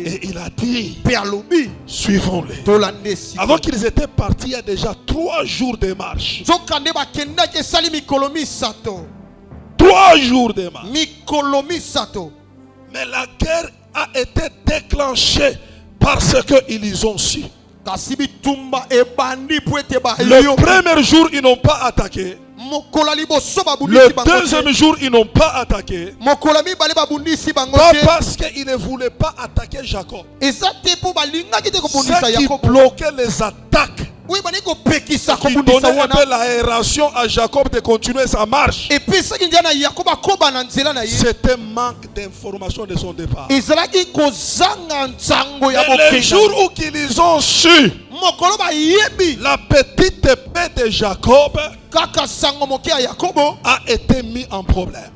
Et il a dit, suivons-les. Avant qu'ils étaient partis, il y a déjà 3 jours de marche. 3 jours de marche. Mais la guerre a été déclenchée parce qu'ils ont su. Le premier jour, ils n'ont pas attaqué. Le deuxième jour, ils n'ont pas attaqué. Pas parce qu'ils ne voulaient pas attaquer Jacob. Ce qui bloquait les attaques, qui donnait un peu l'aération à Jacob de continuer sa marche, c'était manque d'information de son départ. Et le jour où ils ont su la petite épée de Jacob a été mis en problème.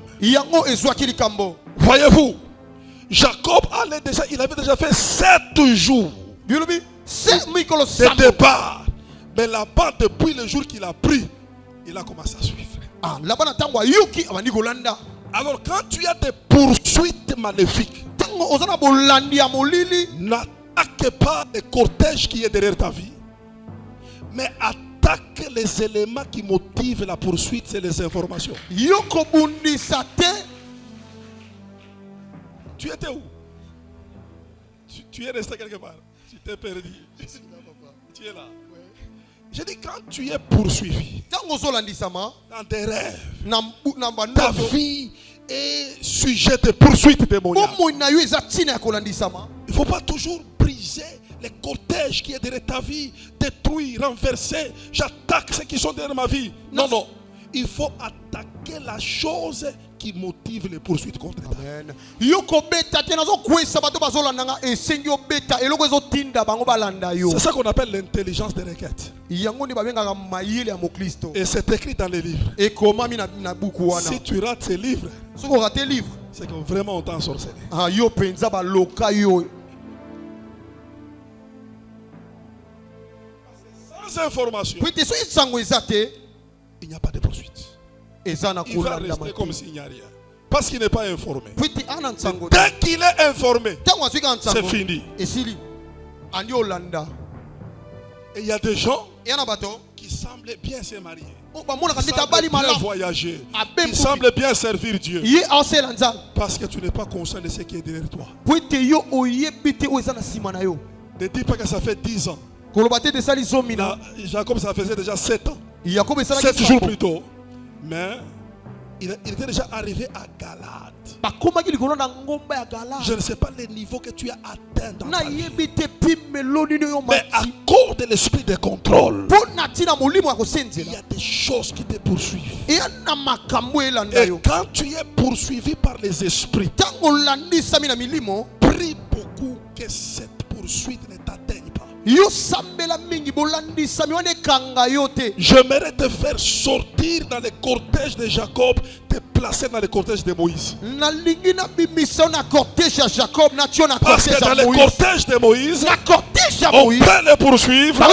Voyez-vous, Jacob il avait déjà fait 7 jours de départ. Mais là-bas, depuis le jour qu'il a pris, il a commencé à suivre. Alors quand tu as des poursuites maléfiques, n'attaque pas le cortège qui est derrière ta vie, mais attaque les éléments qui motivent la poursuite, c'est les informations. Tu étais où? Tu es resté quelque part. Tu t'es perdu. Tu es là. J'ai dit, quand tu es poursuivi dans tes rêves, ta vie est sujet de poursuite démoniaque. Il ne faut pas toujours briser les cortèges qui est derrière ta vie, détruire, renverser. J'attaque ceux qui sont derrière ma vie. Non, non. Il faut attaquer la chose qui motive les poursuites contre toi. C'est ça qu'on appelle l'intelligence des requêtes. Et c'est écrit dans les livres. Si tu rates ces livres, c'est que vraiment on t'a ensorcelé. Sans information, il n'y a pas de poursuite. Il va rester comme s'il n'y a rien. Parce qu'il n'est pas informé. Dès qu'il est informé, c'est fini. Et il y a des gens qui semblent bien se marier. Qui semblent bien voyager. Qui semblent bien servir Dieu. Parce que tu n'es pas conscient de ce qui est derrière toi. Ne dis pas que ça fait 10 ans. Là, Jacob, ça faisait déjà 7 ans. 7 jours plus tôt. Mais il était déjà arrivé à Galade. Je ne sais pas le niveau que tu as atteint dans ta vie. Mais à cause de l'esprit de contrôle, il y a des choses qui te poursuivent. Et quand tu es poursuivi par les esprits, prie beaucoup que cette poursuite ne t'atteigne pas. J'aimerais te faire sortir dans le cortège de Jacob, te placer dans le cortège de Moïse. Parce que dans le cortège de Moïse, on peut les poursuivre, on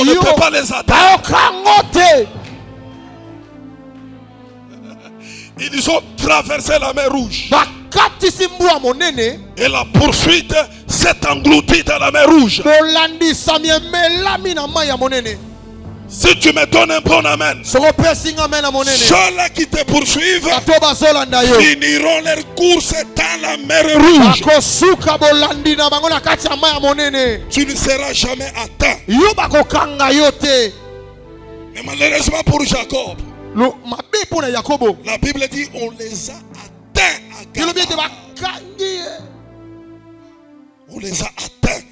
ne peut pas les atteindre. Ils ont traversé la mer Rouge. Et la poursuite s'est engloutie dans la mer Rouge. Si tu me donnes un bon amen, ceux-là qui te poursuivent finiront leur course dans la mer Rouge. Tu ne seras jamais atteint. Mais malheureusement pour Jacob, la Bible dit on les a atteints à Galade. On les a atteints.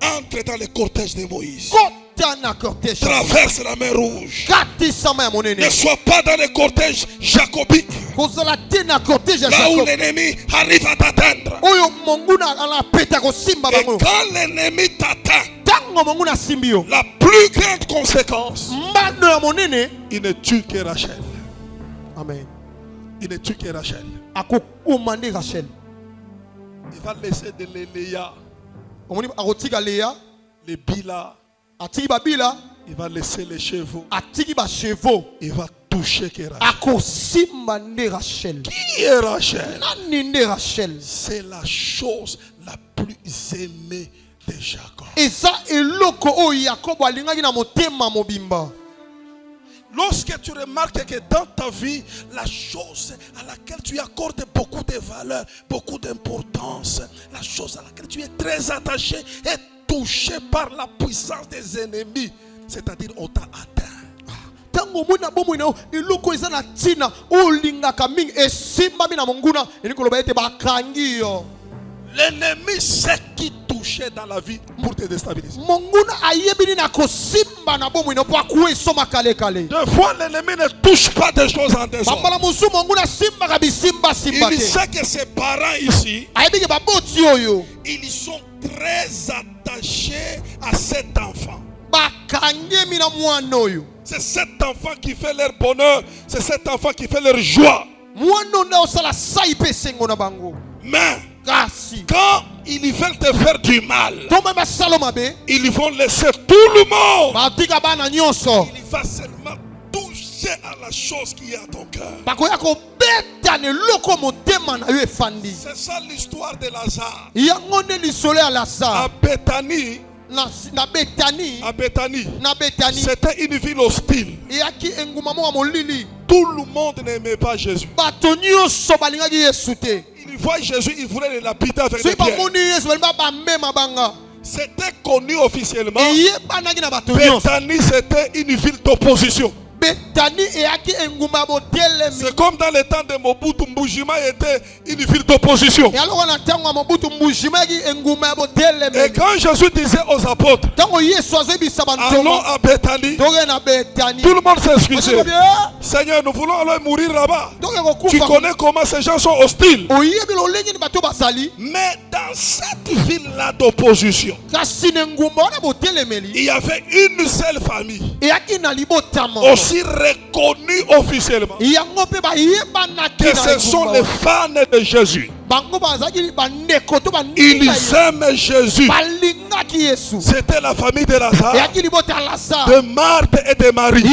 Entre dans le cortège de Moïse. Traverse la mer Rouge. Ne Ne sois pas dans le cortège jacobique. Là où l'ennemi arrive à t'atteindre. Et quand l'ennemi t'atteint, la plus grande conséquence, il ne tue que Rachel. Amen. Il ne tue que Rachel. Il va laisser de Léa, les Bila. Il va laisser les chevaux. Il va toucher que Rachel. Qui est Rachel? C'est la chose la plus aimée de Jacob. Lorsque tu remarques que dans ta vie, la chose à laquelle tu accordes beaucoup de valeur, beaucoup d'importance, la chose à laquelle tu es très attaché est touchée par la puissance des ennemis, c'est-à-dire on t'a atteint. L'ennemi sait qui toucher dans la vie pour te déstabiliser. Deux fois, l'ennemi ne touche pas des choses en désordre. Il sait que ses parents ici, ils sont très attachés à cet enfant. C'est cet enfant qui fait leur bonheur. C'est cet enfant qui fait leur joie. Mais quand ils veulent te faire du mal, ils vont laisser tout le monde. Il va seulement toucher à la chose qui est à ton cœur. C'est ça l'histoire de Lazare. À Béthanie, c'était une ville hostile. Tout le monde n'aimait pas Jésus. Il voit Jésus, il voulait l'habiter avec des pierres. C'était connu officiellement. Béthanie, c'était une ville d'opposition. C'est comme dans le temps de Mobutu, Mbujima était une ville d'opposition. Et quand Jésus disait aux apôtres, allons à Béthanie, tout le monde s'excusait. Seigneur, nous voulons aller mourir là-bas. Tu connais comment ces gens sont hostiles. Mais dans cette ville-là d'opposition, il y avait une seule famille, aussi reconnue officiellement, que ce sont les fans de Jésus. Ils aiment Jésus. C'était la famille de Lazare, de Marthe et de Marie.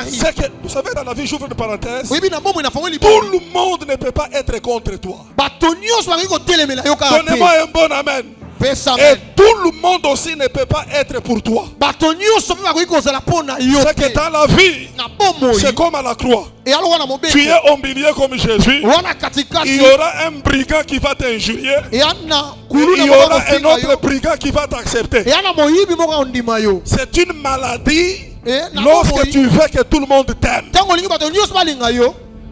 C'est que, vous savez, dans la vie, j'ouvre une parenthèse, tout le monde ne peut pas être contre toi. Donnez-moi un bon amen. Et tout le monde aussi ne peut pas être pour toi. C'est que dans la vie, c'est comme à la croix. Tu es humilié comme Jésus. Il y aura un brigand qui va t'injurier. Il y aura un autre brigand qui va t'accepter. C'est une maladie lorsque tu veux que tout le monde t'aime.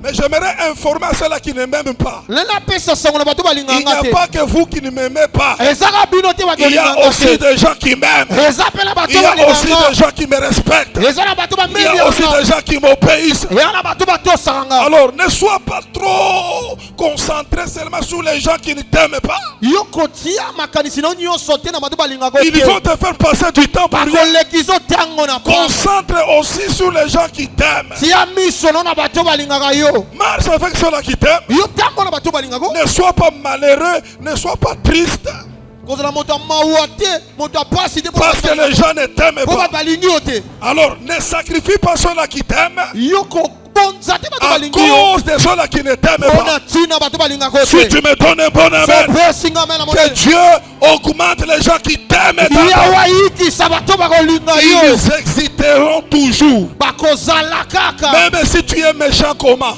Mais j'aimerais informer à ceux-là qui ne m'aiment pas. Il n'y a pas que vous qui ne m'aimez pas. Il y a aussi des gens qui m'aiment. Il y a aussi des gens qui me respectent. Il y a aussi des gens qui m'obéissent. Alors ne sois pas trop concentré seulement sur les gens qui ne t'aiment pas. Ils vont te faire passer du temps pour rien. Concentre aussi sur les gens qui t'aiment. Marche avec ceux-là qui t'aiment. Ne sois pas malheureux, ne sois pas triste. Parce que les gens ne t'aiment pas. Alors ne sacrifie pas ceux-là qui t'aiment à cause de ceux-là qui ne t'aiment pas. Si tu me donnes un bon amen, que Dieu augmente les gens qui t'aiment. Ils existeront toujours. Même si tu es méchant comment?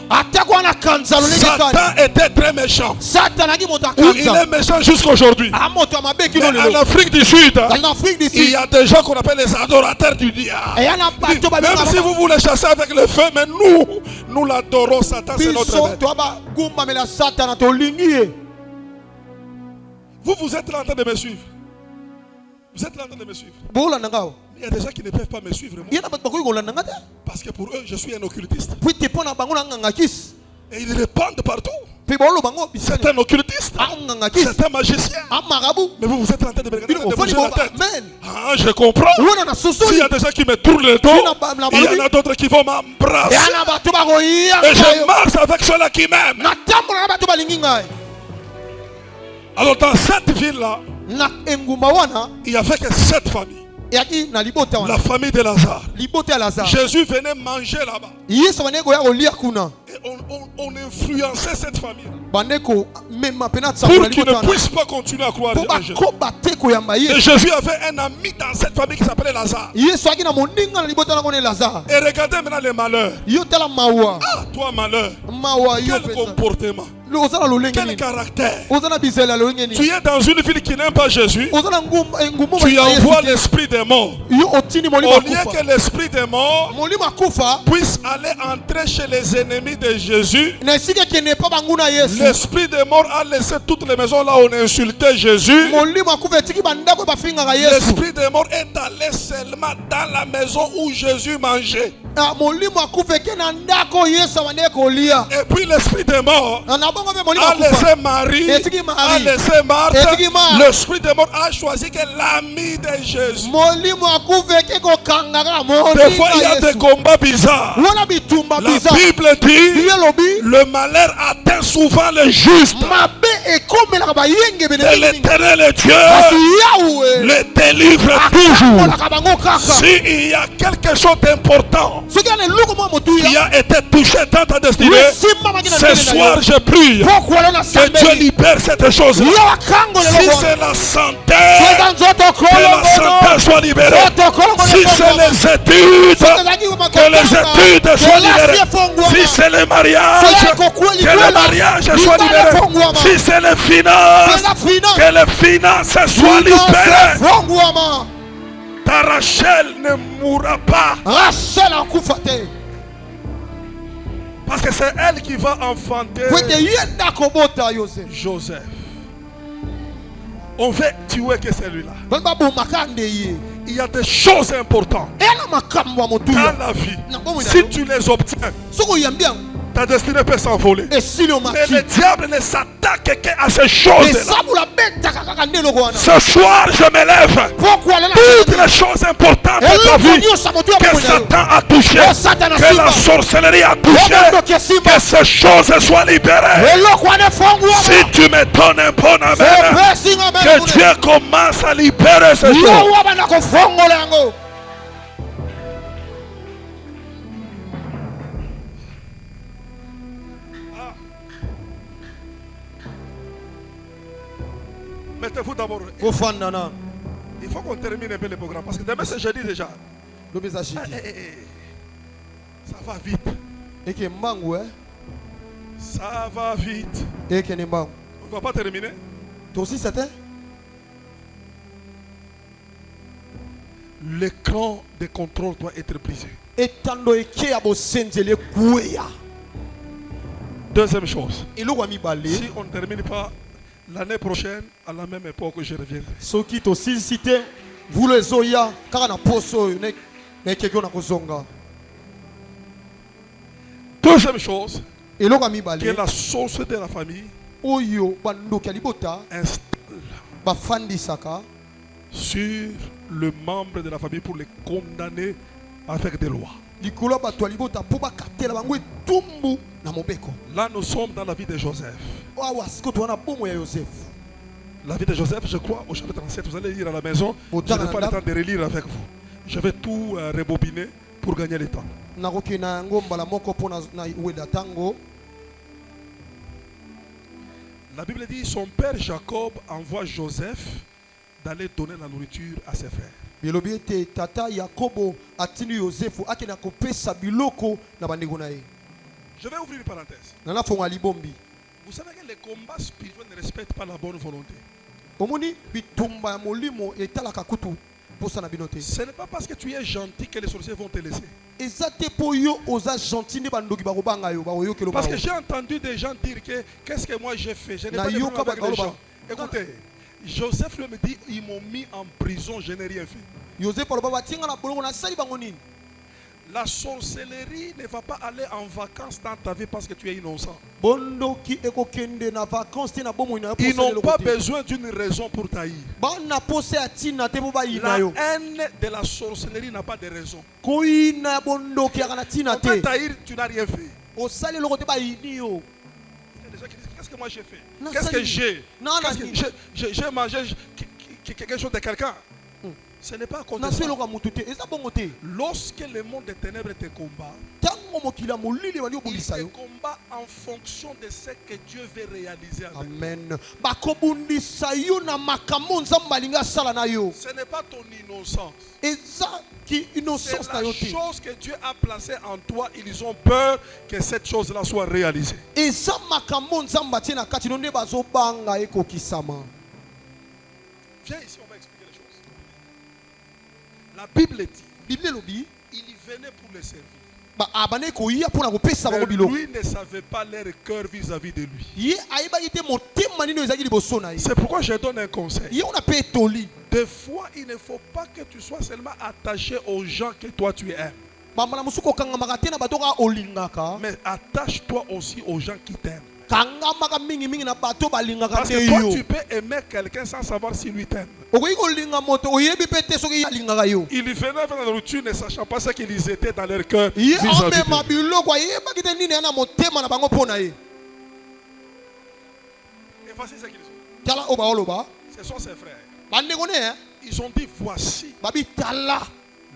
Satan était très méchant. Il est méchant jusqu'aujourd'hui. Mais en Afrique du Sud, il y a des gens qu'on appelle les adorateurs du diable. Même si vous voulez chasser avec le feu, mais nous l'adorons. Satan, c'est notre maître. Vous êtes là en train de me suivre. Vous êtes là en train de me suivre. bola nangao Il y a des gens qui ne peuvent pas me suivre. Moi, yana bat bakoy golanda ngata parce que pour eux, je suis un occultiste. puis te pona bango na ngakis Et ils répandent partout. puis bolo bango C'est bisani un occultiste. ngakis C'est un magicien. amarabu Mais vous êtes en train de me regarder, bino de fani bouger la bo tête. amen Ah, je comprends. wona na S'il sosoli y a des gens qui me tournent le dos, il y en a d'autres qui vont m'embrasser. yana bato bakoya Et je marche avec ceux-là qui m'aiment. na tambola na bato balingi ngai Alors dans cette ville-là, na engumba wana il n'y avait que 7 familles. yaki na libota La wana famille de Lazare. libota ya lazare Jésus venait manger là-bas. yesu bandeko ya kolia kuna Et on influençait cette famille bandeko mema pena pour tsakola qu'ils libota ne wana puissent pas continuer à croire po en Jésus. bakoba te koyamba Et yesu Jésus avait un ami dans cette famille qui s'appelait Lazare. yesu aki na moninga na libota nango ne lazare Et regardez maintenant les malheurs. yo tala mawa Ah, toi malheur. mawa yo Quel pesa comportement. oza na lolenge Quel nini caractère. oza na bizela ya lolenge Tu nini es dans une ville qui n'aime pas Jésus. oza na ngumu Tu envoies l'esprit des morts. yo otindi molimo Au lieu akufa que l'esprit des morts molimo akufa puisse aller entrer chez les ennemis de Jésus, na esika ekende pa bangu na yesu l'esprit des morts a laissé toutes les maisons là où on insultait Jésus. molimo akufa etiki bandako bafingaka yesu L'esprit des morts est allé seulement dans la maison où Jésus mangeait. molimo akufa eke na ndako yesu abandeki kolia Et puis l'esprit des morts na bongo mpe molimo a akufa laissé Marie, Etiki Marie. a laissé Marthe. Etiki Marthe. L'esprit des morts a choisi que l'ami de Jésus. molimo akufa eke kokangaka Des fois il y a moninga des yesu combats bizarres. wana bitumba La biza Bible dit bible elobi le malheur atteint souvent les justes. mabe ekomelaka bayengebene Et l'Éternel Dieu kasi yawe les délivre toujours. akambolaka bango kaka S'il y a quelque chose d'important soki ana eloko mwa qui motuya a été touché dans ta destinée, esimbamaki na ce ndenge na soir yo je prie poko lelo na que Dieu sambeli libère cette chose. yo akango Si lelo c'est la santé, soka nzoto que la kolongono santé soit libérée. nzoto kolongono Si c'est les études, que les études soient libérées. Si c'est le mariage, que le mariage soit libéré. Si c'est les finances, que les finances soient libérées. fongwama Ta Rachel ne mourra pas. rachel akufa te Parce que c'est elle qui va enfanter po ete ye nde akobota yosef Joseph. On veut tuer que celui-là. bani babomaka nde ye Il y a des choses importantes ena makambo ya dans motuya la vie. na bomoi na Si yo tu les obtiens, soki oyambi yango ta destinée peut s'envoler. esili Mais omaki le diable ne s'attaque qu'à ces choses-là. esabula betaka kaka nde eloko wana Ce soir, je me lève. poko alela Toutes les choses importantes de ta eloko vie nyonso ya motuya que bomoi na yo Satan a touché, Oh, Satan a que la simba. sorcellerie a touché, omondoki esimba que ces choses soient libérées. eloko wana efongwama Si tu me donnes un bon amen, epesinga que Dieu commence à libérer ces yo choses. wabanda kofongola yango Mettez-vous d'abord. kofanda na Il faut qu'on termine un peu le programme parce que demain c'est jeudi déjà. lobi eza shiti Ça va vite. eke mbangu Ça va vite. ekende mbangu On ne va pas terminer. tosisa te L'écran de contrôle doit être brisé. etando eke ya bosenzeli ekweya Deuxième chose. eloko ya mibale Si on ne termine pas l'année prochaine, à la même époque, je reviendrai. soki tosilisi te mvula ezoya kaka na poso oyo na ekeki oyo na kozonga Deuxième chose, eloko ya que mibale la source de la famille oyo bandoki ya libota installe bafandisaka sur le membre de la famille pour les condamner avec des lois. likolo ya bato ya libota mpo bakatela bango etumbu na mobeko Là, nous sommes dans la vie de Joseph. awa sikoyo towana bomo ya yosefu La vie de Joseph, je crois, au chapitre 37, vous allez lire à la maison. Je Autant n'ai pas là. le temps de relire avec vous. Je vais tout rebobiner pour gagner le temps. nakoki na yango mbala moko mpo na weda ntango La Bible dit son père Jacob envoie Joseph d'aller donner la nourriture à ses frères. elobi ete tata yakobo atindi yosefu akenda kopesa biloko na bandeko na ye Je vais ouvrir une parenthèse. na nafonga libombi Vous savez que les combats spirituels ne respectent pas la bonne volonté. omoni bitumba ya molimo etalaka kutu mposa na bino te Ce n'est pas parce que tu es gentil que les sorciers vont te laisser. eza te mpo yo oza gentil nde bandoki bakobanga yo bakoyokela Parce que bango j'ai entendu des gens dire que qu'est-ce que moi j'ai fait. Je n'ai Na pas de yoka problème avec les bakaloba. gens. Écoutez, Joseph lui me dit, ils m'ont mis en prison, je n'ai rien fait. Joseph aloba batinga na bolongo na sali bango nini. La sorcellerie ne va pas aller en vacances dans ta vie parce que tu es innocent. Bondoki ekokende na vacances te na bomo ina. Ils n'ont pas besoin d'une raison pour taïr. Bana pose atina te boba La ina yo. haine de la sorcellerie n'a pas de raison. Koina bondoki akana tina On peut te. taïr, tu n'as rien fait. O sali loko te ba ini yo. Il y a des gens qui disent, qu'est-ce que moi j'ai fait? Non, Qu'est-ce ça que dit- j'ai? Non, Qu'est-ce non, que j'ai mangé quelque chose de quelqu'un? Ce n'est pas à cause de Na ça. selo ka mutu te. Eza bongo te. Lorsque le monde des ténèbres te combat, Tango mokila molili bali il obulisa te yo. combat en fonction de ce que Dieu veut réaliser avec toi. Amen. Bakobundisa yo na makambo nzamba linga sala na yo. Ce n'est pas ton innocence. Eza ki C'est innocence na la yo te. chose que Dieu a placée en toi. Ils ont peur que cette chose-là soit réalisée. Eza makambo nzamba tie na kati no nde bazobanga ekokisama. Viens ici, on va expliquer les choses. La Bible dit, Bible elobi il venait pour les servir. ba abane koyiya mpona kopesa bango Mais biloko. lui ne savait pas leur cœur vis-à-vis de lui. Ye ayebaki te motema nini ezalaki liboso na ye. C'est pourquoi je donne un conseil. Ye ona mpe etoli. Des fois, il ne faut pas que tu sois seulement attaché aux gens que toi tu aimes. Bambala mosusu kokangamaka te na bato kaka olingaka. Mais attache-toi aussi aux gens qui t'aiment. Kangamaka mingi na bato balingaka Parce te que toi, yo. tu peux aimer quelqu'un sans savoir si lui t'aime. Okoki kolinga moto oyebi mpe te soki alingaka yo. Ils venaient faire la nourriture ne sachant pas ce qu'ils étaient dans leur cœur Ye vis-à-vis amema de lui. biloko ayebaki te nini ya na motema na bango mpo na ye. Et voici ce qu'ils ont. Tala oyo baoloba Ce sont ses frères. bandeko ne Ils ont dit, voici babi tala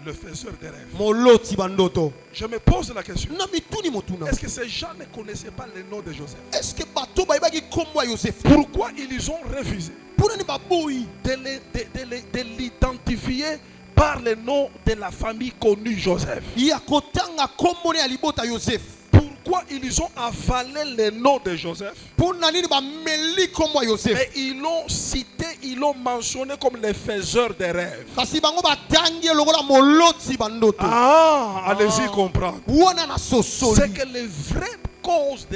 le faiseur des rêves. moloti bandoto. Je me pose la question. Na mituni motuna. Est-ce que ces gens ne connaissaient pas le nom de Joseph? Est-ce que bato bayebaki kombo ya Yosefu? Pourquoi ils ont refusé Mpona ni baboyi de l'identifier par le nom de la famille connue Joseph? ya kotanga kombo ne ya libota Yosefu? Pourquoi ils ont avalé le nom de Joseph? Mpona nini bameli kombo ya Yosefu? Mais ils l'ont cité, ils l'ont mentionné comme le faiseur des rêves. Kasi bango batangi lokola moloti bandoto. Ah, allez-y comprendre. Wana na C'est sosoli. que les vraies causes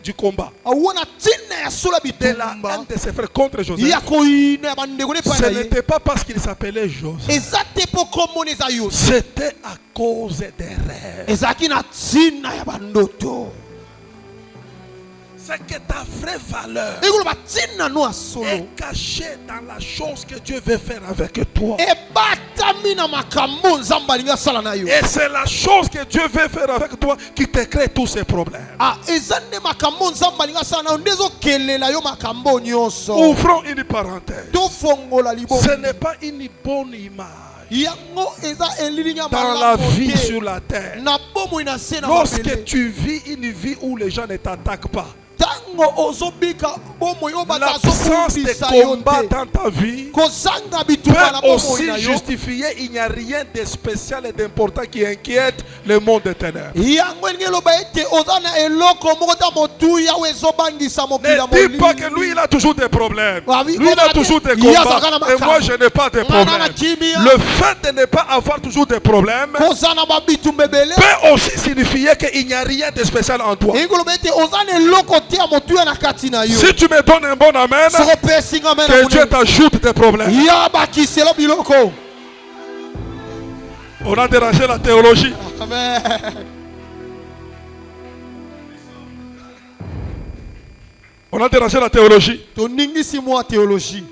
du combat, Wana tina ya sola de la bitumba. haine de ses frères contre Joseph, Ya koyina ya bandeko ne ce pa na ye. n'était pas parce qu'il s'appelait Joseph. Eza te po kombo ne eza Yosefu. C'était à cause des rêves. Ezalaki na tina ya bandoto. C'est que ta vraie valeur Ekoloba tina no ya solo. est cachée dans la chose que Dieu veut faire avec toi. Ebatami na makambo nzamba alingi asala na yo. Et c'est la chose que Dieu veut faire avec toi qui te crée tous ces problèmes. Ah, eza nde makambo nzamba alingi asala na yo nde ezokelela yo makambo nyonso. Ouvrons une parenthèse. Tofongola liboko. Ce n'est pas une bonne image Yango eza elili nya dans la malamu vie te. sur la terre. Na bomoi na se na Lorsque mabele. tu vis une vie où les gens ne t'attaquent pas, Tango ozobika bomoi oyo bato l'absence de azobundisa yo combat te. dans ta vie Kozanga bitumba na peut bomoi aussi na yo. justifier il n'y a rien de spécial et d'important qui inquiète le monde des ténèbres. Yango elingi eloba ete oza na eloko moko ta motuya oyo ezobangisa mokili ya Ne dis pas que lui molili. il a toujours des problèmes. Ah oui, Lui il a toujours des combats. Et moi je n'ai pas de problèmes. Le fait de ne pas avoir toujours des problèmes Koza na babitumba ebele. peut aussi signifier qu'il n'y a rien de spécial en toi. Elingi eloba ete oza na eloko te ya motuya na kati na yo. Si tu me donnes un bon amen, Soko pesinga mena que Dieu munene. t'ajoute des problèmes. Ya bakiselo biloko. On a dérangé la théologie. Amen. On a dérangé la théologie. Toningisi mwa théologie.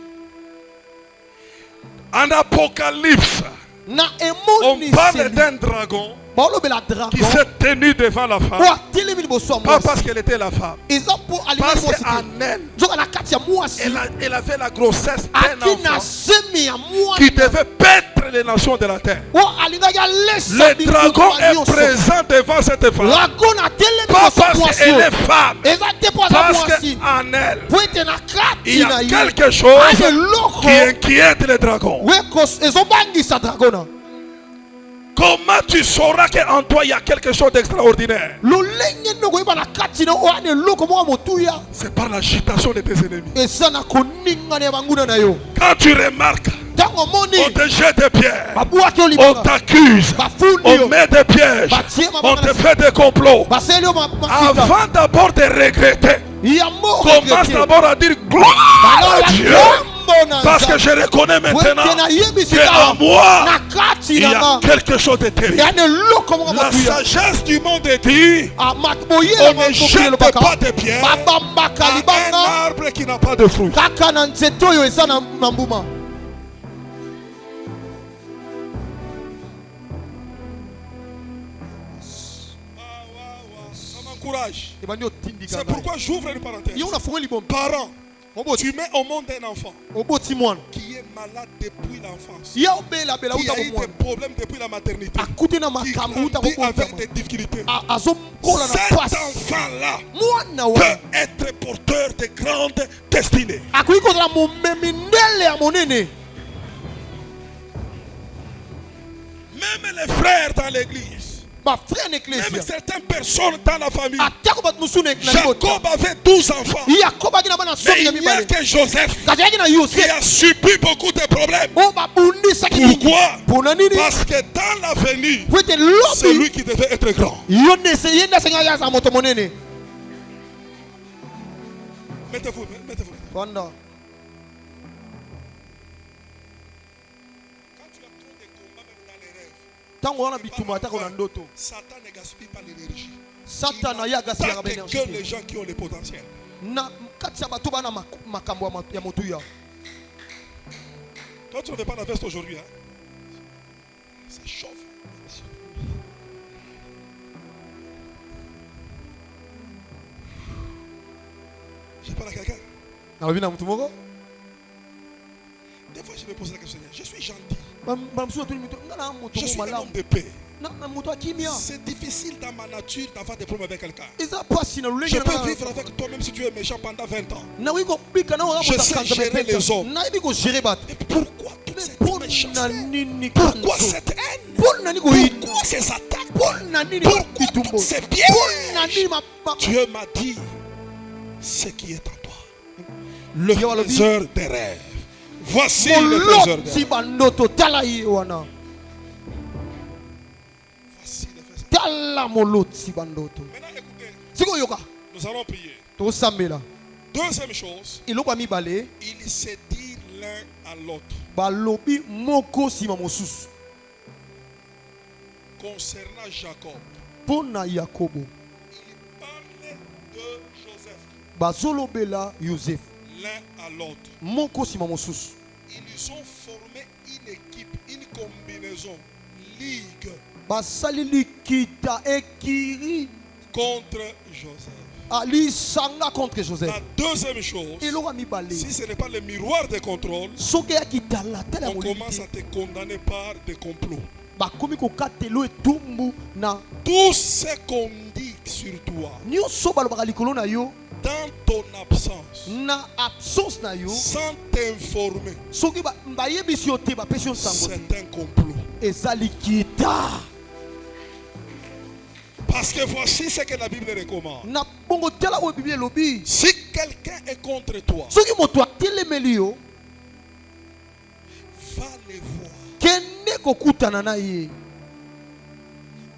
En Apocalypse, Na on parle emoniseli. d'un dragon Baolobela qui dragon. s'est tenu devant la femme. Wa telemi liboso ya Pas mwasi. parce qu'elle était la femme. Eza mpo alingi Parce mwasi te. qu'en elle, Nzoka na kati ya mwasi. elle avait la grossesse d'un Aki na enfant semi ya mwasi. qui devait paître les nations de la terre. Wa alingaki alesa Le dragon bitumba est nyonso. présent devant cette femme. Dragon na telemi Pas liboso ya parce mwasi qu'elle oyo. est femme. Eza te mpo aza Parce mwasi. qu'en elle, Po ete na il y kati na a ye. quelque chose Ane eloko. qui inquiète le dragon. Ezobangisa dragon na. Comment tu sauras qu'en toi il y a quelque chose d'extraordinaire? Lolenge ndoko yeba na kati na o ane eloko moko ya motuya. C'est par l'agitation de tes ennemis. Eza na koningana ya banguna na yo. Quand tu remarques, Ntango omoni on te jette des pierres, babwaki yo on libanga. t'accuse, Bafundi on yo. met des pièges, on te fait des complots. Baseli yo makita. Avant d'abord de regretter, Yambo commence regrette. d'abord à dire gloire à Dieu. Parce que je reconnais maintenant qu'en moi, il y a quelque chose de terrible. La sagesse du monde dit, on ne jette pas de pierre à un arbre qui n'a pas de fruits. Ça m'encourage. C'est pourquoi j'ouvre une parenthèse. Parents, tu mets au monde un enfant qui est malade depuis l'enfance, qui a eu des problèmes depuis la maternité, qui grandit avec des difficultés. Cet enfant-là peut être porteur de grandes destinées. Même les frères dans l'église, même certaines personnes dans la famille. Jacob avait 12 enfants. Mais il n'y a que Joseph qui a subi beaucoup de problèmes. Pourquoi? Parce que dans l'avenir, c'est lui qui devait être grand. Mettez-vous. Satan ne gaspille pas l'énergie. Il n'attaque que les gens qui ont le potentiel. Toi, tu ne fais pas la veste aujourd'hui. Hein? Ça chauffe. Je parle à quelqu'un. Des fois, je me pose la question. Je suis gentil. Je suis un homme de paix. C'est difficile dans ma nature d'avoir des problèmes avec quelqu'un. Je peux vivre avec toi même si tu es méchant pendant 20 ans. Je sais gérer les hommes. Et pourquoi toute cette méchanceté? Pourquoi cette haine? Pourquoi ces attaques? Pourquoi toutes ces pièges? Dieu m'a dit ce qui est en toi. Le faiseur des rêves. Voici le faiseur des rêves. Maintenant écoutez, nous allons prier. Deuxième chose, il se dit l'un à l'autre. Concernant Jacob, il parlait de Joseph. L'un à l'autre. Ils ont formé une équipe, une combinaison, ligue contre Joseph. La deuxième chose, si ce n'est pas le miroir de contrôle, on commence à te condamner par des complots. Tout ce qu'on dit sur toi, dans ton absence, sans t'informer, c'est un complot. Parce que voici ce que la Bible recommande. Si quelqu'un est contre toi, va les voir.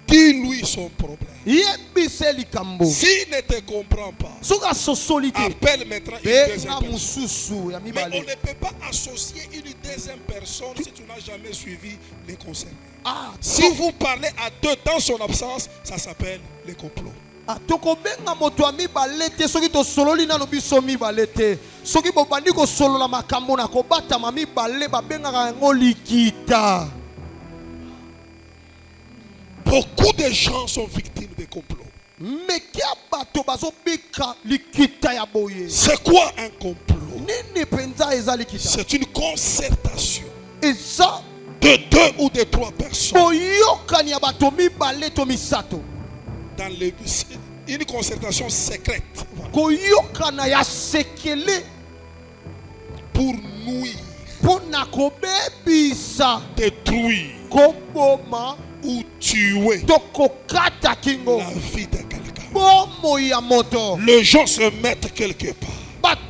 Dis-lui son problème. S'il ne te comprend pas, appelle maintenant une deuxième personne. Mais on ne peut pas associer une deuxième personne si tu n'as jamais suivi les conseils. Si vous parlez à deux dans son absence, ça s'appelle les complots. tokobenga moto ami balete soki to sololi nano biso mi balete soki bobandi ko solola makambo na kobata mami bale babengaka yango likita. Beaucoup de gens sont victimes de complots. C'est quoi un complot? C'est une concertation de deux ou de trois personnes. Dans une concertation secrète. Pour nuire, détruire ou tuer la vie de quelqu'un. Les gens se mettent quelque part.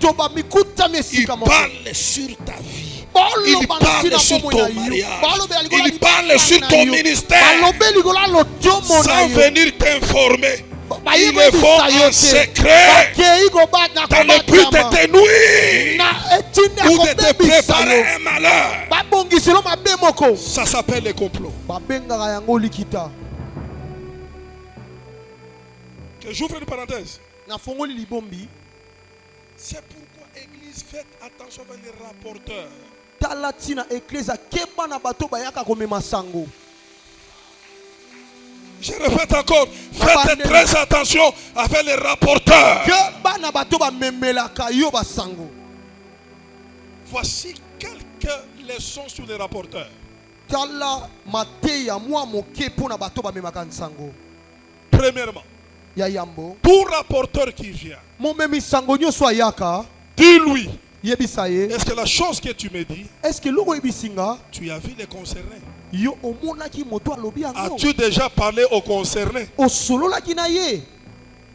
Ils parlent sur ta vie. Ils parlent sur ton mariage. Ils parlent sur ton ministère sans venir t'informer Ils le font en secret dans le but de te nuire ou de te préparer un malheur. Ça s'appelle les complots. Que j'ouvre une parenthèse. C'est pourquoi Église, faites attention avec les rapporteurs. Je répète encore, faites très attention avec les rapporteurs. Voici quelques leçons sur les rapporteurs. Premièrement, tout rapporteur qui vient, dis-lui, est-ce que la chose que tu me dis, tu as vu les concernés? As-tu déjà parlé aux concernés?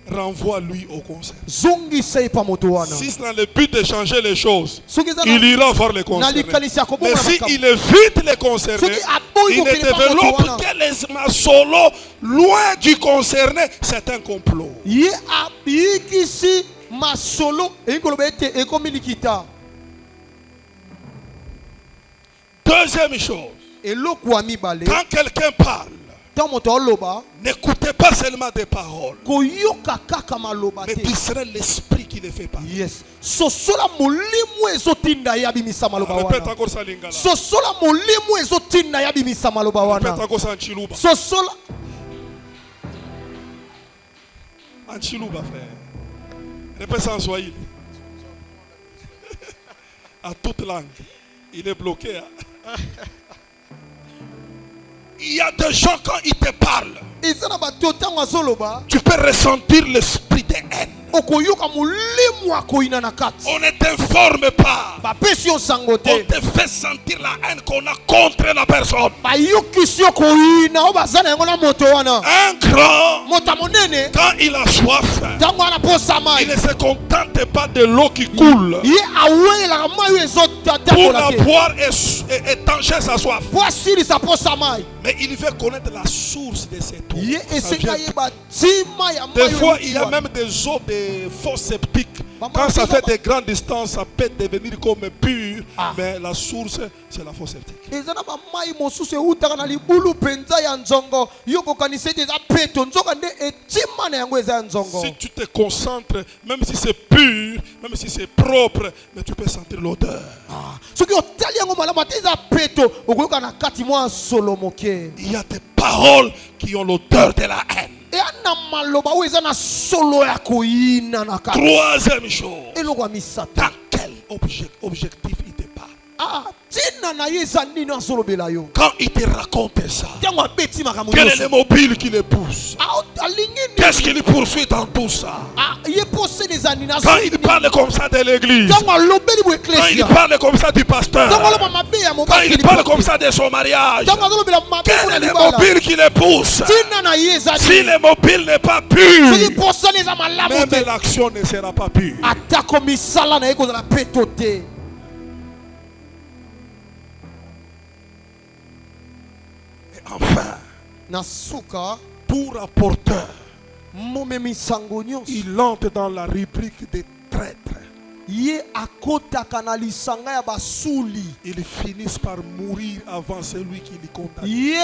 Renvoie-lui au concernés. Si c'est dans le but de changer les choses, il ira voir les concernés. Mais s'il évite les concernés, il ne développe que les masolos loin du concerné, c'est un complot. Deuxième chose, quand quelqu'un parle, n'écoutez pas seulement des paroles, mais discernez l'esprit qui les fait parler. Yes. Répète encore ça, Lingala. Répète encore ça, Anchiluba. Anchiluba, frère. Répète ça en Swahili. À toute langue. Il est bloqué. Hein? Il y a des gens, quand ils te parlent, tu peux ressentir l'esprit de haine. On ne t'informe pas. On te fait sentir la haine qu'on a contre la personne. Un grand, quand il a soif, il ne se contente pas de l'eau qui coule pour la boire et étancher sa soif. Mais il veut connaître la source de cette eau. Des fois, il y a même des eaux de faux sceptiques. Quand ça fait des grandes distances, ça peut devenir comme pur. Mais la source, c'est la faux sceptique. Si tu te concentres, même si c'est pur, même si c'est propre, mais tu peux sentir l'odeur. Il y a des paroles qui ont l'odeur de la haine. Troisième chose, dans quel objectif il te parle? Quand il te raconte ça, quel est le mobile qui le pousse? Qu'est-ce qu'il poursuit dans tout ça? Quand il parle comme ça de l'église, quand il parle comme ça du pasteur, quand il parle comme ça de son mariage, quel est le mobile qui le pousse? Si le mobile n'est pas pur, même l'action ne sera pas pure. Enfin, tout rapporteur, il entre dans la rubrique des traîtres. Ils finissent par mourir avant celui qui les contamine.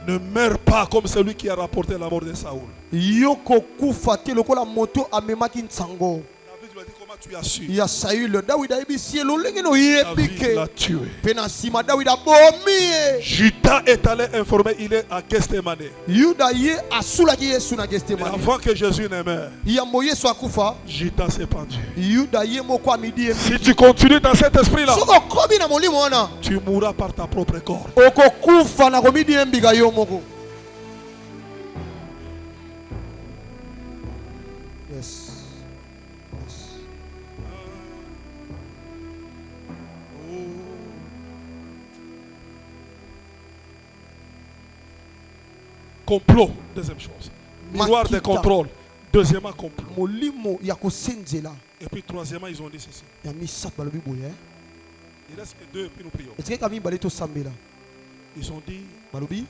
Ne meurs pas comme celui qui a rapporté la mort de Saoul. Tu as su. David l'a tué. Judas est allé informer, il est à Gethsemane. Mais avant que Jésus ne meure, Judas s'est pendu. Si tu continues dans cet esprit-là, tu mourras par ta propre corps. Yes. Complot, deuxième chose. Miroir de contrôle, deuxièmement complot. Et puis troisièmement, ils ont dit ceci. Il reste que deux et puis nous prions. Ils ont dit, balobi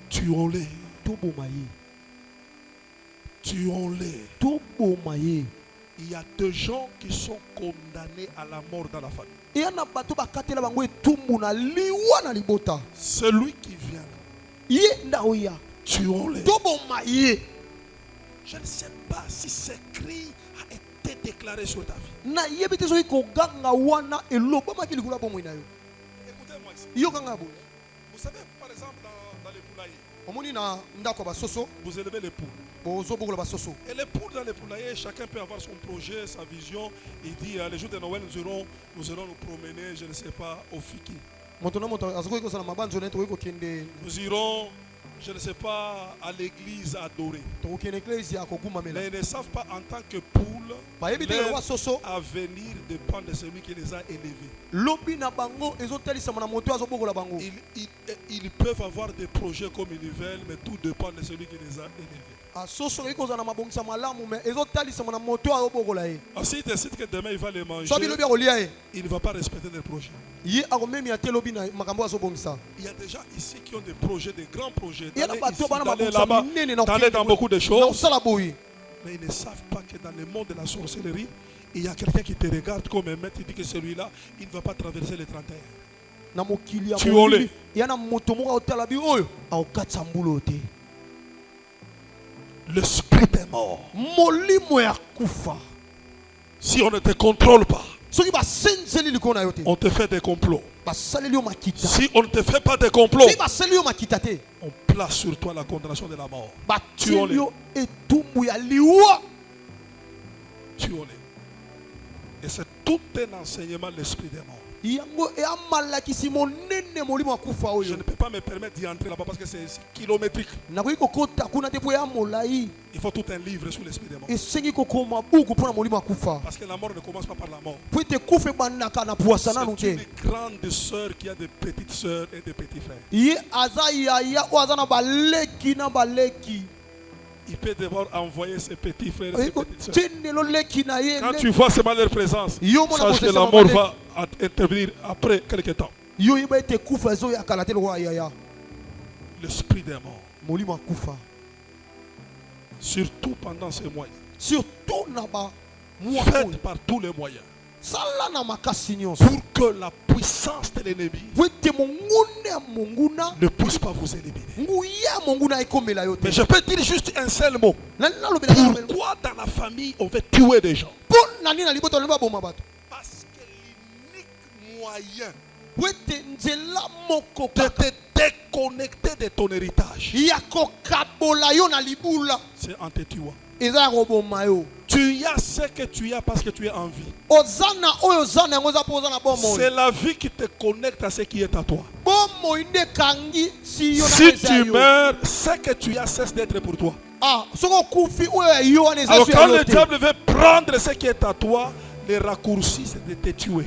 tuons-les. toboma ye Tuons-les. toboma ye. Il y a deux gens qui sont condamnés à la mort dans la famille. eya na bato bakatela bango etumbu na liwa na libota. Celui qui vient, ye ndaoya tuons-les. toboma ye. Je ne sais pas si ce cri a été déclaré sur ta vie. na yebi te soki koganga wana elobamaki likolo ya bomoi na yo. Écoutez-moi ici. yokanga boye. Vous savez, par exemple, dans les poulaillers, omoni na ndako ya basoso vous élevez les poules. bozobokola basoso. Et les poules dans les poulaillers, chacun peut avoir son projet, sa vision. Il dit, les jours de Noël, nous irons nous promener, je ne sais pas, au Fiki. moto na moto azokoki kozala mabanzo na ye tokoki kokende Nous irons, je ne sais pas, à l'église adorer. tokokende eklezia kogumamela. Mais ils ne savent pas en tant que poule, bayebi te leur lokola soso avenir dépend de celui qui les a élevés. lobi na bango ezotalisama na moto azobokola bango. Ils peuvent avoir des projets comme ils veulent, mais tout dépend de celui qui les a élevés. soso okoki kozala na mabongisa malamu me ezotalisama na moto azobokola ye. S'il décide que demain il va les manger, so bilobi akolia ye il ne va pas respecter les projets. ye akomemia te lobi na makambo azobongisa. Il y a des gens ici qui ont des projets, des grands projets, ye na d'aller bato ici, bana d'aller mabongisa là-bas, minene na d'aller dans beaucoup de na choses, kosala boye. mais ils ne savent pas que dans le monde de la sorcellerie, il y a quelqu'un qui te regarde comme un maître, il dit que celui-là, il ne va pas traverser les 31. na mokili ya Tuons-les. molili ya na moto moko aotala bi oyo aokatisa mbula te. L'esprit est mort. molimo ya kufa Si on ne te contrôle pas, soki basenzeli likolo na yo te on te fait des complots. basaleli yo makita. Si on ne te fait pas des complots, soki basaleli yo makita te on place sur toi la condamnation de la mort. batieli Tuons-les. yo etumbu ya liwa. Tuons-les. Et c'est tout un enseignement de l'esprit des morts. yango eya malakisi monene molimo ya kufa Je oyo. ne peux pas me permettre d'y entrer là-bas parce que c'est kilométrique. nakoki kokota kuna te po eya molai Il faut tout un livre sur l'esprit des morts. esengi kokoma buku mpona molimo ya kufa Parce que la mort ne commence pas par la mort. po ete kufa ebandaka na puasa nanu C'est te. une grande sœur qui a des petites sœurs et des petits frères. ye aza yaya oyo aza na baleki na baleki. Il peut devoir envoyer ses petits frères et ses petites sœurs. tindelo leki na ye Quand tu vois seulement leur présence, Yo, mon sache que amour, la c'est mort ça, va intervenir après quelques temps. yo yeba ete kufa ezoyakala te lokola yaya. L'esprit des morts. molimo ya kufa Surtout pendant ces moyens. surtout na bamwa Faites oyo par tous les moyens. sala na makasi nyonso Pour que la puissance de l'ennemi po ete monguna ya monguna ne puisse pas vous éliminer. nguya ya monguna ekomela yo te. Mais je peux dire juste un seul mot. nalobela Pourquoi dans la famille on veut tuer des gens? mpo na nini na libota lobi baboma bato. Parce que l'unique moyen po ete nzela moko de kaka te déconnecter de ton héritage, ya kokabola yo na libula c'est en te tuant. eza ya koboma yo. Tu as ce que tu as parce que tu es en vie. oza na oyo oza na yango eza mpo oza na bomoi. C'est la vie qui te connecte à ce qui est à toi. bomoi nde ekangi si yo na Si eza ya tu yo. meurs, ce que tu as cesse d'être pour toi. soki okufi oyo ya yo wana eza Alors so ya quand yo le te. diable veut prendre ce qui est à toi, les raccourcis, c'est de te tuer.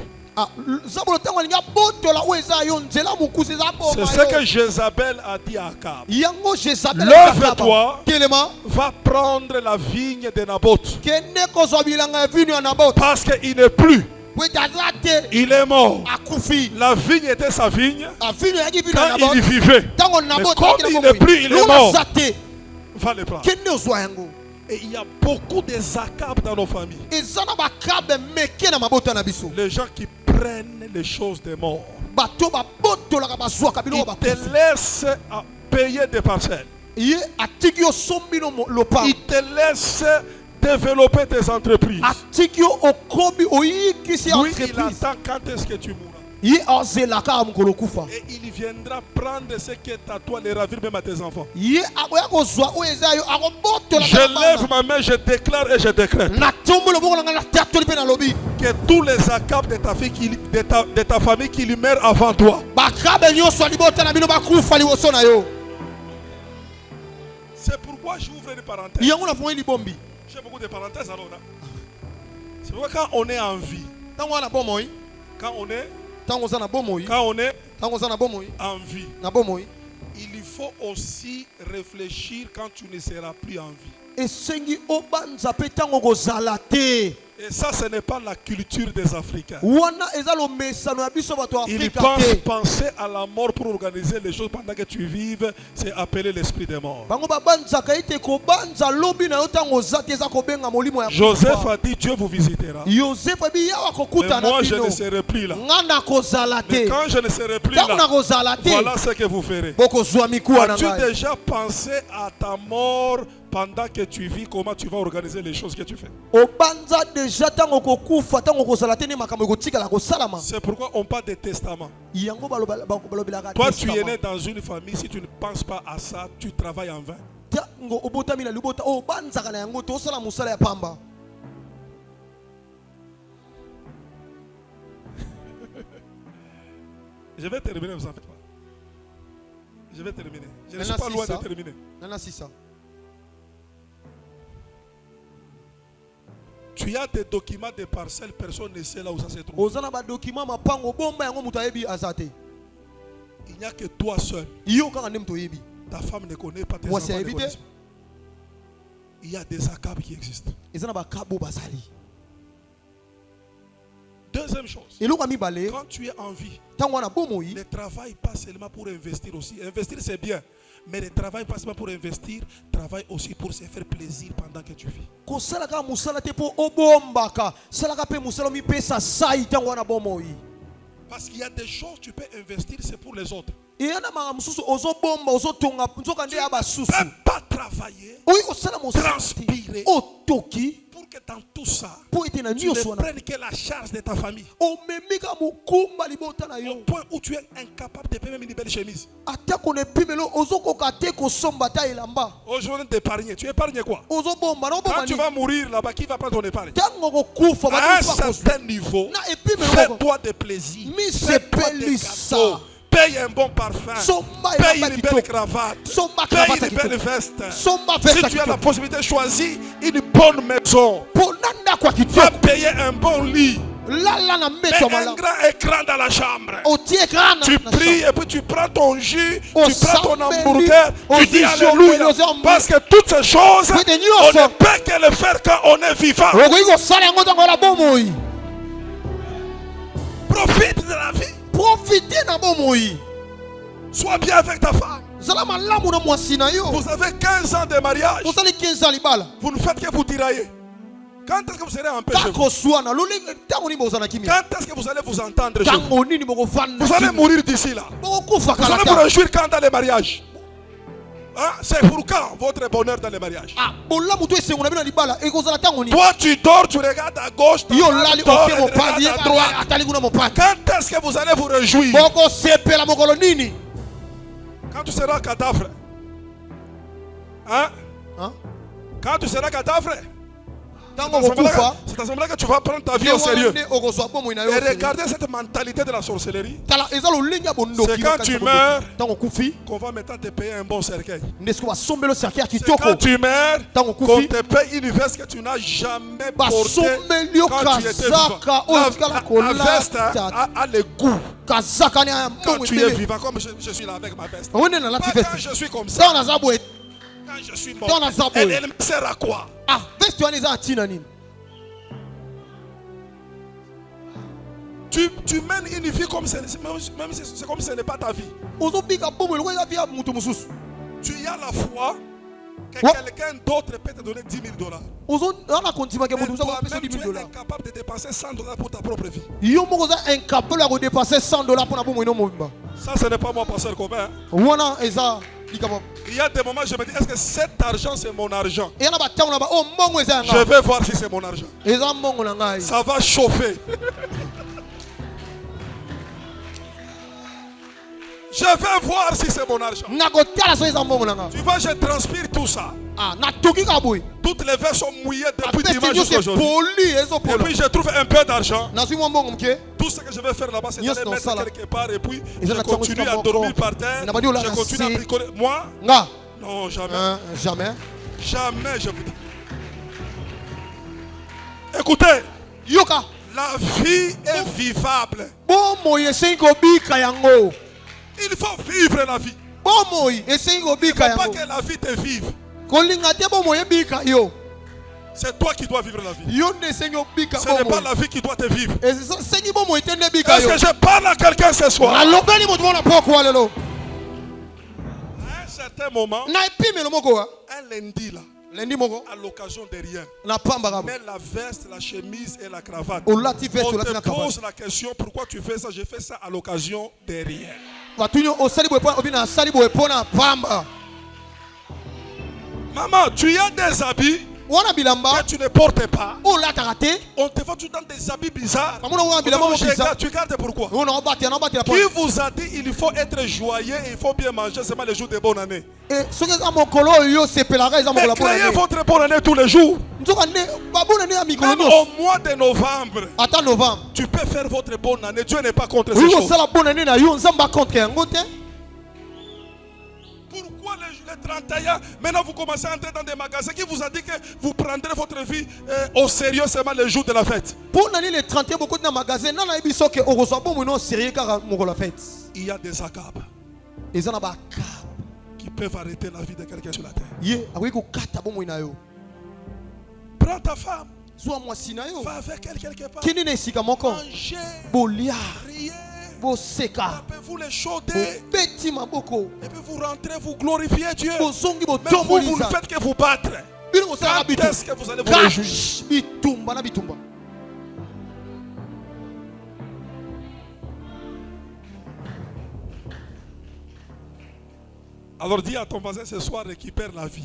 zabolo ntango alingi abotola oyo eza ya yo nzela mokusi eza C'est boma ce que yo. Jézabel a dit à Akab. yango Jezabel Lève-toi. telema Va prendre la vigne de Naboth. kende kozwa bilanga ya vino ya Naboti Parce qu'il n'est plus. po ete aza te Il est mort. akufi. La vigne était sa vigne vino yaki vino ya quand il Naboti vivait. ntango Mais Naboti comme ayaki na il bomoi. n'est plus, il est Lokola mort. aza te Va les prendre. kende ozwa yango. Et il y a beaucoup de Zakab dans nos familles. eza na bakabe meke na mabota na biso. Les gens qui prennent les choses des morts. bato babotolaka bazwaka biloko Ils te bakufi. laissent à payer des parcelles. ye atiki yo sombi no lopango. Ils te laissent développer tes entreprises. atiki yo okomi oyikisi Lui, il entreprise. attend quand est-ce que tu mourras. ye azelaka ya mokolo kufa. Et il viendra prendre ce qui est à toi, les ravir même à tes enfants. ye akoya kozwa oyo eza yo akobotola Je lève ma main, je déclare et je décrète na tombo loboko na ngai na tatoli mpe na lobi que tous les accables de ta, fille de ta famille qui lui meurent avant toi, bakabe nyonso ya libota na bino bakufa liboso na yo. c'est pourquoi j'ouvre une parenthèse. yango nafungoli libombi J'ai beaucoup de parenthèses alors là. C'est pourquoi quand on est en vie, ntango wana bomoi quand on est ntango oza na bomoi ntango oza na bomoi en vie, na bomoi il faut aussi réfléchir quand tu ne seras plus en vie. esengi obanza mpe ntango kozala te. Et ça, ce n'est pas la culture des Africains. Ils pensent penser à la mort pour organiser les choses pendant que tu vives. C'est appeler l'esprit des morts. Joseph a dit Dieu vous visitera. Mais moi, je ne serai plus là. Mais quand je ne serai plus là, voilà ce que vous ferez. As-tu déjà pensé à ta mort pendant que tu vis, comment tu vas organiser les choses que tu fais? C'est pourquoi on parle de testament. Toi, tu es né dans une famille, si tu ne penses pas à ça, tu travailles en vain. Je vais terminer, vous en faites pas. Je vais terminer. Je ne suis pas loin de terminer. Tu as des documents de parcelles, personne ne sait là où ça se trouve. Il n'y a que toi seul. Ta femme ne connaît pas, tes enfants ne connaissent pas. Il y a des accables qui existent. Deuxième chose, quand tu es en vie, ne travaille pas seulement pour investir aussi. Investir c'est bien, mais ne travaille pas seulement pour investir, travaille aussi pour se faire plaisir pendant que tu vis. Parce qu'il y a des choses que tu peux investir, c'est pour les autres. Tu ne peux pas travailler, transpirer, pour que dans tout ça, tu ne prennes que la charge de ta famille. Au point où tu es incapable de payer même une belle chemise. Aujourd'hui, d'épargner. Tu épargnes quoi? Quand tu vas mourir là-bas, qui va prendre ton épargne? À un certain niveau, fais-toi des plaisirs. Fais-toi des cadeaux. Paye un bon parfum, paye une belle cravate, paye une belle veste. Si tu as la possibilité de choisir une bonne maison, va payer un bon lit, mets un grand écran dans la chambre. Tu pries et puis tu prends ton jus, tu prends ton hamburger, tu dis alléluia. Parce que toutes ces choses, on ne peut que le faire quand on est vivant. Profite de la vie. Profitez dans bon mois. Sois bien avec ta femme. Vous avez 15 ans de mariage. Vous ne faites que vous tirailler. Quand est-ce que vous serez en paix chez vous? Quand est-ce que vous allez vous entendre chez vous? Vous allez mourir d'ici là. Vous allez vous réjouir quand dans les mariages? Hein? C'est pour quand votre bonheur dans les mariages? Toi tu dors, tu regardes à gauche, tu regardes à droite. Quand est-ce que vous allez vous réjouir? Quand tu seras cadavre. Hein? Quand tu seras cadavre, c'est à ce moment-là que tu vas prendre ta vie au sérieux. Et regardez cette mentalité de la sorcellerie. C'est quand tu meurs qu'on va maintenant te payer un bon cercueil. C'est quand tu meurs qu'on te paye une veste que tu n'as jamais portée quand tu étais vivant. La veste a le goût. Quand tu es vivant, comme je suis là avec ma veste. Quand je suis comme ça, quand je suis mort, elle me sert à quoi? Tu mènes une vie comme c'est comme ce n'est pas ta vie. Tu as la foi que quelqu'un d'autre peut te donner $10,000. Mais toi-même, tu es incapable de dépenser $100 pour ta propre vie. Ça, ce n'est pas mon pasteur commun. Il y a des moments où je me dis, est-ce que cet argent c'est mon argent? Je vais voir si c'est mon argent. Ça va chauffer. Je vais voir si c'est mon argent. Tu vois, je transpire tout ça. Toutes les verres sont mouillées depuis dimanche jusqu'à aujourd'hui. Et puis je trouve un peu d'argent. Tout ce que je vais faire là-bas, c'est d'aller mettre quelque part. Et puis je continue à dormir par terre. Je continue à bricoler. Moi? Non, jamais. Jamais, je vous dis. Écoutez. La vie est vivable. Il faut vivre la vie. Il ne faut pas que la vie te vive. C'est toi qui dois vivre la vie. Yo nde sengi obika Ce n'est pas bomoi. la vie qui doit te vivre. Et c'est ça sengi bomoi etende bika Est-ce yo. que je parle à quelqu'un ce soir? Alobeli moto mona poko lelo. À un certain moment, Na epime lo moko wa. un lundi là, Lendi moko à l'occasion de rien, na pamba kabo. mets la veste, la chemise et la cravate. Olati veste On olati te na kabo. pose la question, pourquoi tu fais ça? Je fais ça à l'occasion de rien. Batunyo osali boy pona obina sali boy pona pamba. Maman, tu as des habits Wana bilamba que tu ne portes pas. olata kate. On te voit tout dans des habits bizarres. Mamuna wana bilamba mo bisa. Tu gardes pourquoi? Ona obati na obati la Qui pona. vous a dit il faut être joyeux et il faut bien manger seulement les jours de bonne année? Et soki za mokolo yo sepelaka eza Mais mokolo pona. créez votre bonne année tous les jours. Nzoka ne babona ne mikolo Même nyos. au mois de novembre, Ata novembre. tu peux faire votre bonne année. Dieu n'est pas contre ces Oui, choses. osala bonne année na yo nzamba contre yango te. Pourquoi les 31, maintenant vous commencez à entrer dans des magasins qui vous a dit que vous prendrez votre vie au sérieux seulement les jours de la fête? Pour l'année le 31 beaucoup de magasin na na biso ke okoso bon non sérieux car moko la fête. Il y a des acabes Eza na ba ka. qui peuvent arrêter la vie de quelqu'un sur la terre. Ye akoki ko kata bon na yo. Prends ta femme, Soit moi sina yo. va avec elle quelque part. Kini ne sika moko. Mangez, Bolia. priez, Bo seka. tapez-vous les chaudes Beti maboko. et puis vous rentrez, vous glorifiez Dieu. Bo zongi bo Mais vous, vous ne tombolisa. faites que vous battre. Bino ko sala Quand bitu. est-ce que vous allez vous réjouir? Bitumba na bitumba. Alors dis à ton voisin ce soir, récupère la vie.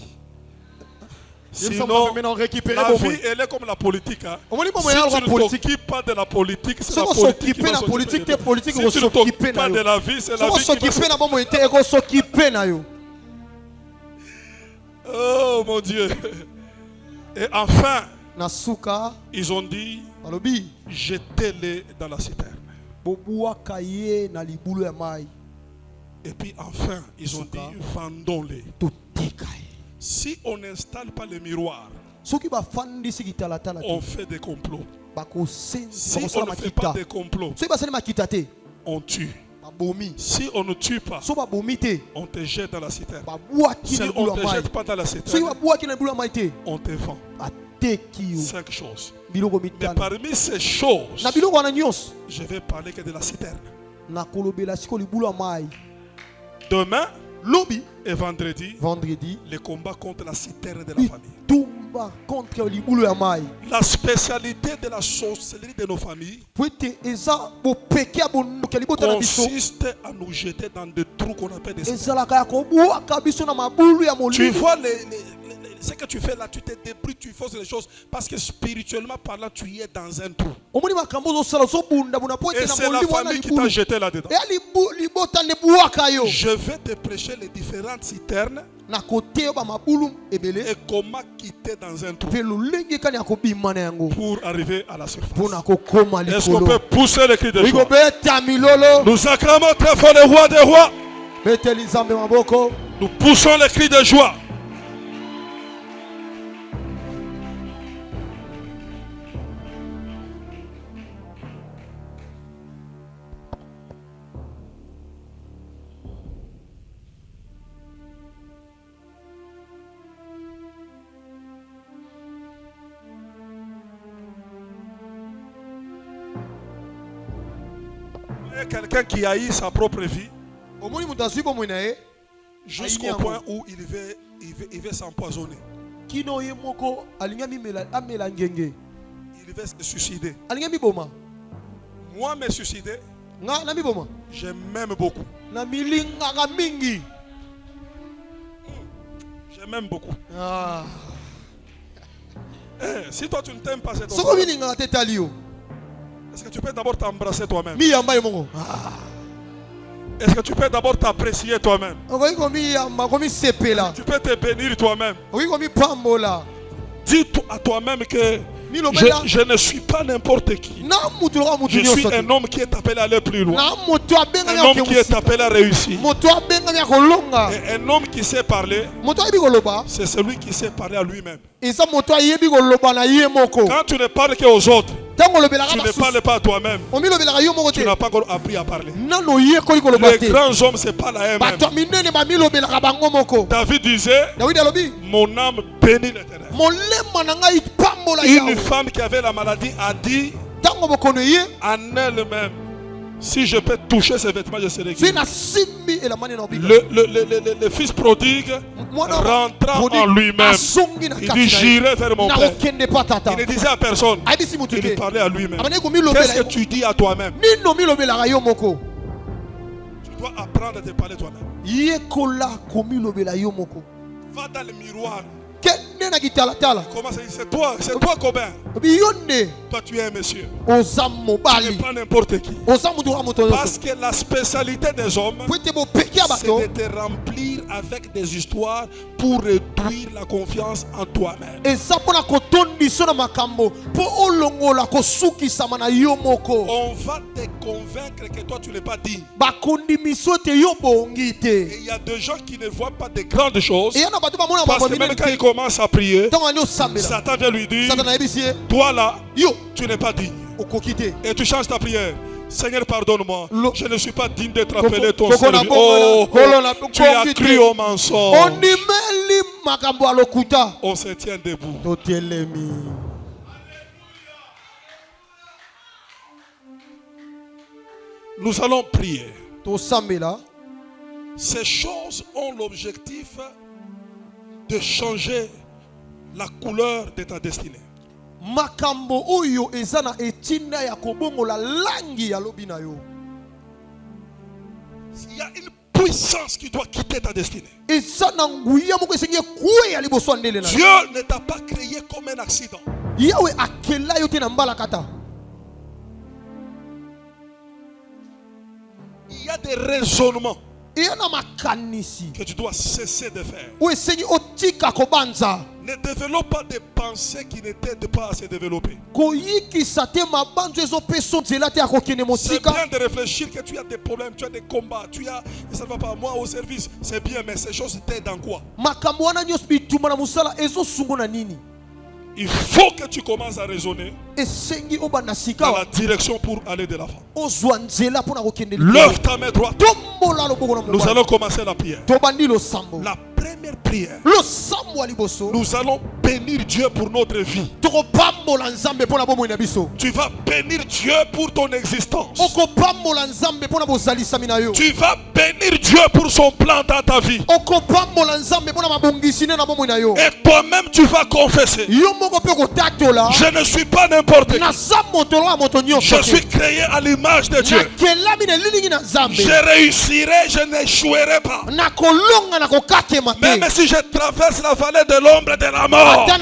Sinon, Sinon, maintenant récupérer la bon. vie, elle est comme la politique. Hein. On dit bon Si moyen tu la ne politique. t'occupes pas de la politique, c'est Si la on politique qui s'occupe va na s'occuper politique, de te toi. politique Si ko tu ne s'occuper t'occupes na pas de yo. la vie, c'est la Si on vie qui va s'occupe na bon moyen te ko s'occuper na yo. Oh mon Dieu. Et enfin, Na suka ils ont dit, balobi jetez-les dans la citerne. bobuaka ye na libulu ya mai. Et puis enfin, ils ont dit, vendons-les. Toteka ye. Si on n'installe pas le miroir, Soki bafandisi kitalatala on te fait des complots. bakosenga Si on bakosala ne fait pas makita. des complots, Soki basali makita te on tue. babomi. Si on ne tue pas, So babomi te on te jette dans la citerne. babwaki Si na on libulu ne ya te mai. jette pas dans la Soki citerne, babwaki na libulu ya mai te on te vend. bateki yo 5 choses. biloko Mais mitano. parmi ces choses, Na biloko wana nyonso je vais parler que de la citerne. nakolobela siko libulu ya mai. Demain Lobi et vendredi, vendredi les combats contre la citerne de la famille. bitumba contre libulu ya mai. La spécialité de la sorcellerie de nos familles Po ete eza bopeke ya bondoki ya libota na biso consiste à nous jeter dans des trous qu'on appelle des citernes. ezalaka ya kobwaka biso na mabulu ya Tu molili. vois ce que tu fais là, tu te débrouilles, tu forces les choses parce que spirituellement parlant, tu es dans un trou. Omoni makambo ozosala ozobundabunda po Et ete na c'est la molimo wana famille qui t'a libulu jeté là-dedans. eya libota nde bwaka yo Je vais te prêcher les différentes citernes na kote yo bamabulu ebele et comment quitter dans un trou mpe lolenge kani ya kobima na yango pour arriver à la surface. mpo na kokóma Est-ce qu'on likolo. peut pousser le cri de joie? Bikobeta milolo Nous acclamons très fort le roi des rois. beteli nzambe maboko. Nous poussons le cri de joie. Quelqu'un qui haït sa propre vie Omoni moto azwi bomoi na ye jusqu'au point où il veut s'empoisonner. kino ye moko alingi amela ngenge Il veut se suicider. alingi amiboma. Moi, me suicider, Nga na miboma je m'aime beaucoup. na milingaka mingi. Je m'aime beaucoup. Ah. Si toi tu ne t'aimes pas, c'est ton Soko problème. milingaka te tali yo Est-ce que tu peux d'abord t'embrasser toi-même? miyamba ye moko. Est-ce que tu peux d'abord t'apprécier toi-même? Okoki komiyamba komisepela Tu peux te bénir toi-même. okoki komipambola. Dis à toi-même que Milobela je ne suis pas n'importe qui. na mutu loka mutu Je suis nyonso te. un homme qui est appelé à aller plus loin. Na moto abengami Un homme qui est akokosika. appelé à réussir. Moto abengami akolonga. Et un homme qui sait parler, Moto ayebi koloba c'est celui qui sait parler à lui-même. eza moto ayebi koloba na ye moko. Quand tu ne parles qu'aux autres, Tu ne parles pas à toi-même. Tu n'as pas encore appris à parler. Les grands hommes, c'est pas la même. David disait, mon âme bénit l'Éternel. Une femme qui avait la maladie a dit en elle-même, si je peux toucher ses vêtements, je serai guéri. Le fils prodigue rentra en lui-même. Il dit, j'irai vers mon père. Il ne disait à personne. Il parlait à lui-même. Qu'est-ce que tu dis à toi-même? Tu dois apprendre à te parler toi-même. Va dans le miroir. Comment ça dit? C'est toi Cobain. Toi tu es un monsieur. Tu n'es pas n'importe qui. Parce que la spécialité des hommes, c'est de te remplir avec des histoires pour réduire la confiance en toi-même. On va te convaincre que toi tu n'es pas digne. Et il y a des gens qui ne voient pas de grandes choses. Parce que même quand ils commencent à prier, Satan vient lui dire, toi là, tu n'es pas digne. Et tu changes ta prière. Seigneur, pardonne-moi. Je ne suis pas digne d'être appelé ton serviteur. Oh, tu as cru au mensonge. On se tient debout. Nous allons prier. Ces choses ont l'objectif de changer la couleur de ta destinée. Il y a une puissance qui doit quitter ta destinée. Dieu ne t'a pas créé comme un accident. Il y a des raisonnements que tu dois cesser de faire. Ne développe pas des pensées qui ne t'aident pas à se développer. C'est bien de réfléchir que tu as des problèmes, tu as des combats, ça ne va pas, moi au service, c'est bien, mais ces choses t'aident en quoi? Il faut que tu commences à raisonner dans la direction pour aller de l'avant. Lève ta main droite. Nous allons commencer la prière. La première prière. Nous allons bénir Dieu pour notre vie. Tu vas bénir Dieu pour ton existence. Tu vas bénir Dieu pour son plan dans ta vie. Et toi-même tu vas confesser. Je ne suis pas n'importe qui. Je suis créé à l'image de Dieu. Je réussirai, je n'échouerai pas. Même si je traverse la vallée de l'ombre de la mort, ce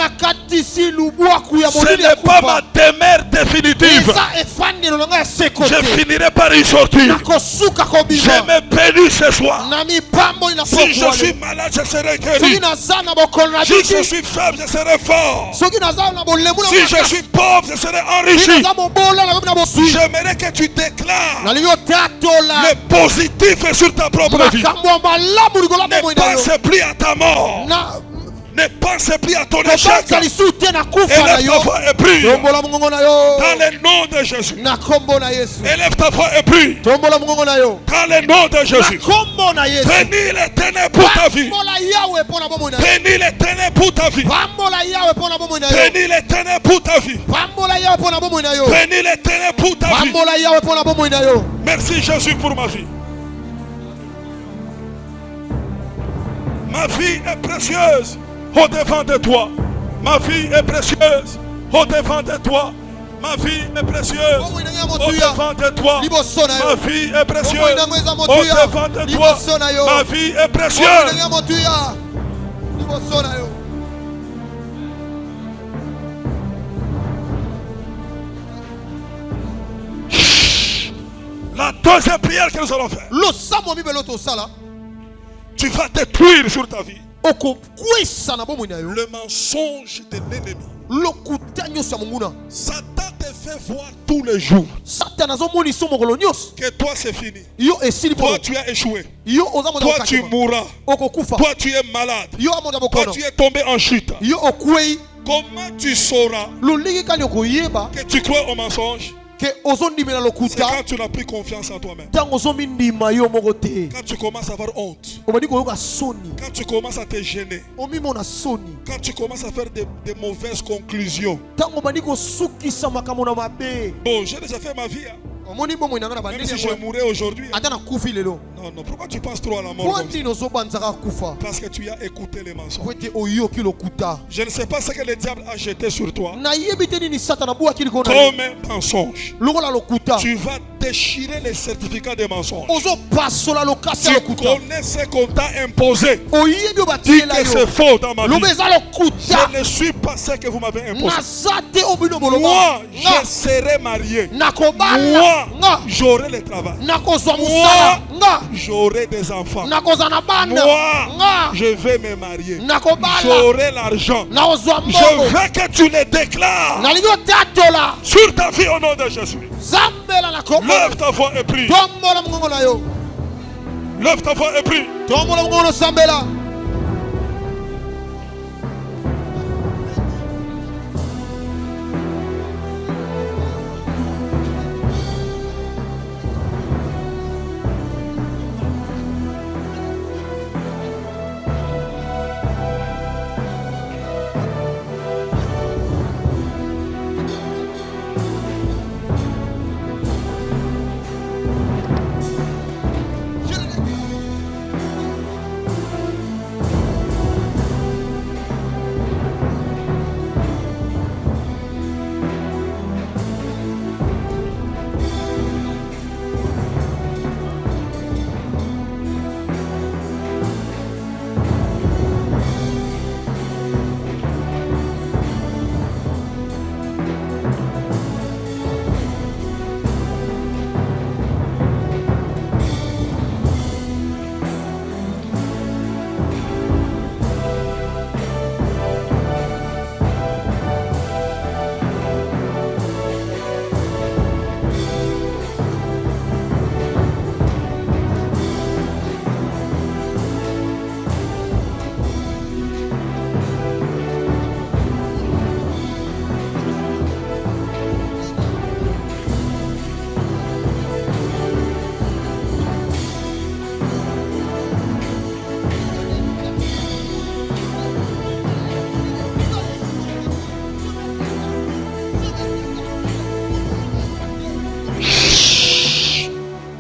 n'est pas ma demeure définitive. Je finirai par y sortir. Je me bénis ce soir. Si je suis malade, je serai guéri. Si je suis faible, je serai fort. Si je suis pauvre, je serai enrichi. J'aimerais que tu déclares le positif sur ta propre vie. Ne pense plus à ta mort. Ne pense plus à ton échec. Élève ta voix et prie. Dans le nom de Jésus. Élève ta voix et prie. Dans le nom de Jésus. Bénis les ténèbres pour ta vie. Bénis les ténèbres pour ta vie. Bénis les ténèbres pour ta vie. Bénis les ténèbres pour ta vie. Merci Jésus pour ma vie. Ma vie est précieuse au-devant de toi. Ma vie est précieuse au-devant de toi. Ma vie est précieuse au-devant de toi. Ma vie est précieuse au-devant de toi. Ma vie est précieuse. La deuxième prière que nous allons faire. Tu vas détruire sur ta vie le mensonge de l'ennemi. Satan te fait voir tous les jours que toi c'est fini. Toi tu as échoué. Toi tu mourras. Toi tu es malade. Toi tu es tombé en chute. Comment tu sauras que tu crois au mensonge? C'est quand tu n'as plus confiance en toi-même. Quand tu commences à avoir honte. Quand tu commences à te gêner. Quand tu commences à faire des mauvaises conclusions. Bon, j'ai déjà fait ma vie. Hein. Même si je mourrais aujourd'hui. Non, pourquoi tu penses trop à la mort comme ça? Parce que tu as écouté les mensonges. Je ne sais pas ce que le diable a jeté sur toi. Comme un mensonge. Tu vas déchirer les certificats de mensonges. Tu connais ce qu'on t'a imposé. Dis que c'est faux dans ma vie. Je ne suis pas ce que vous m'avez imposé. Moi, je serai marié. Moi, j'aurai le travail. Moi, j'aurai des enfants. Moi, je vais me marier. J'aurai l'argent. Je veux que tu le déclares sur ta vie au nom de Jésus. Lève ta voix et prie. Lève ta voix et prie.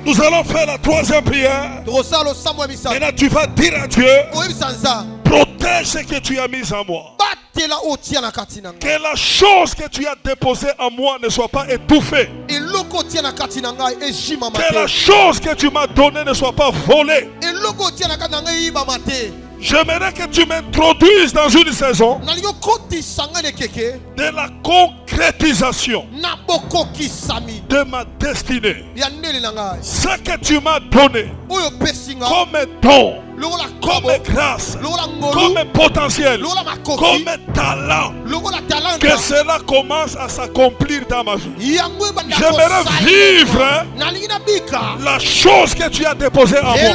Nous allons faire la troisième prière. Maintenant tu vas dire à Dieu, protège ce que tu as mis en moi. Que la chose que tu as déposée en moi ne soit pas étouffée. Que la chose que tu m'as donnée ne soit pas volée. J'aimerais que tu m'introduises dans une saison de la concrétisation de ma destinée. Ce que tu m'as donné comme don, comme grâce, comme potentiel, comme talent, que cela commence à s'accomplir dans ma vie. J'aimerais vivre la chose que tu as déposée en moi,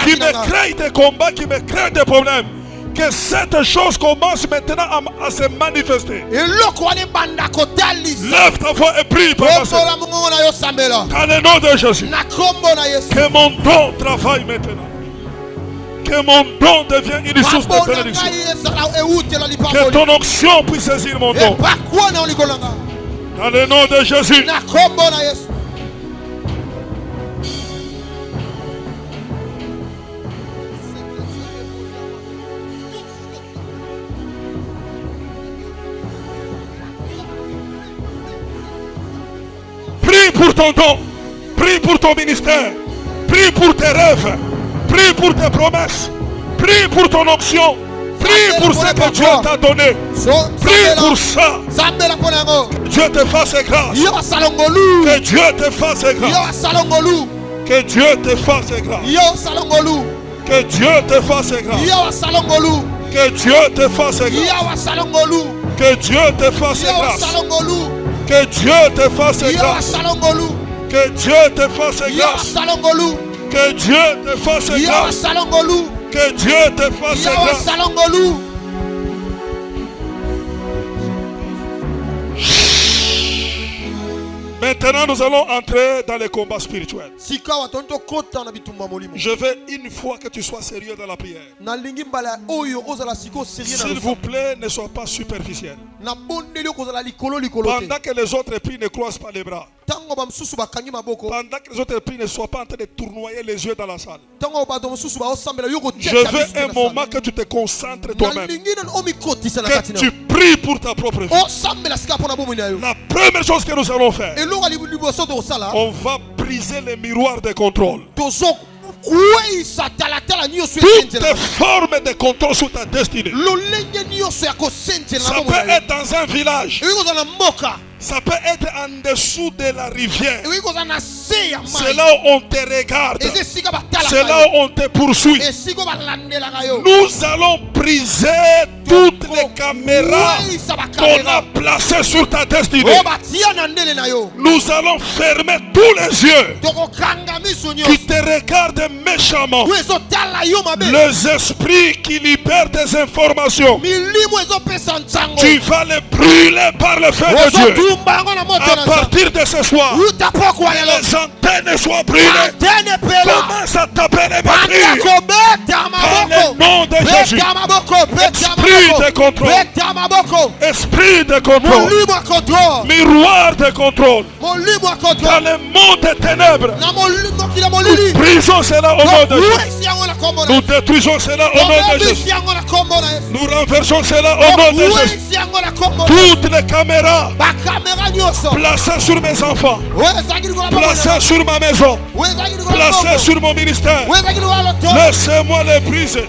qui me crée des combats, qui me crée des problèmes. Que cette chose commence maintenant à se manifester. Lève ta voix et prie pour ça. Dans le nom de Jésus. Que mon don travaille maintenant. Que mon don devienne une source de bénédiction. Que ton onction puisse saisir mon don. Dans le nom de Jésus. Prie pour ton don, prie pour ton ministère, prie pour tes rêves, prie pour tes promesses, prie pour ton onction, prie pour ce que Dieu t'a donné, prie pour ça. Que Dieu te fasse grâce. Que Dieu te fasse grâce. Que Dieu te fasse grâce. Que Dieu te fasse grâce. Que Dieu te fasse grâce. Que Dieu te fasse grâce. Que Dieu te fasse grâce. Que Dieu te fasse grâce. Que Dieu te fasse grâce. Que Dieu te fasse grâce. Maintenant, nous allons entrer dans les combats spirituels. sika watonto kota na bitumba molimo Je veux une fois que tu sois sérieux dans la prière. na lingi mbala oyo ozala siko sérieux na S'il vous plaît, ne sois pas superficiel. na bondeli kozala likolo likolo te Pendant que les autres prient, ne croisent pas les bras. tango bamsusu bakangi maboko Pendant que les autres prient, ne sois pas en train de tournoyer les yeux dans la salle. tango bato mosusu baosambela yo Je veux un moment que tu te concentres toi-même. nalingi nani omikotisa na Que kati na tu pries pour ta propre vie. osambela sika mpona bomoi na yo La première chose que nous allons faire, eloko liboso tokosala on va briser les miroirs de contrôle. tozokweyisa talatala nyonso Toutes esenzela les formes de contrôle sur ta destinée. lolenge nyonso ya kosenzela na Ça bomoi peut na yo être dans un village. ekoki kozala na mboka Ça peut être en dessous de la rivière. ekoki kozala na se ya C'est mai là où on te regarde. eza esika C'est batalaka là yo où on te poursuit. esika balandelaka yo Nous allons briser toutes les caméras Tokokweyisa qu'on bakamera a placées sur ta destinée. oyo batia na ndele na yo Nous allons fermer tous les yeux tokokanga miso qui nyonso te regardent méchamment. oyo ezotala yo mabe Les esprits qui libèrent des informations, milimo ezopesa ntango tu vas les brûler par le feu de Dieu. ozotumba yango na moto À na nzambe partir de ce soir, uta pokwa lelo les antennes soient brûlées. antene pela Commence à taper les banda batteries. kobeta Dans maboko le nom de Jésus. beta maboko beta Esprit de maboko contrôle. beta maboko Esprit de contrôle. molimo ya contrôle Miroir de contrôle. molimo ya Dans contrôle le monde des ténèbres. na mokili ya molili Brisons cela au nom de Jésus. tokweyisi yango na kombo na Nous détruisons cela au nom de Jésus. tokobisi yango na kombo na yesu Nous renversons cela au nom de Jésus. tokweyisi yango na kombo na yesu Toutes les caméras bakamera nyonso placées sur mes enfants, oyo ezalaki likolo ya bomoi na placées yo sur ma maison, oyo ezalaki likolo ya placées bongo sur mon ministère. oyo ezalaki likolo ya loto Laissez-moi les briser.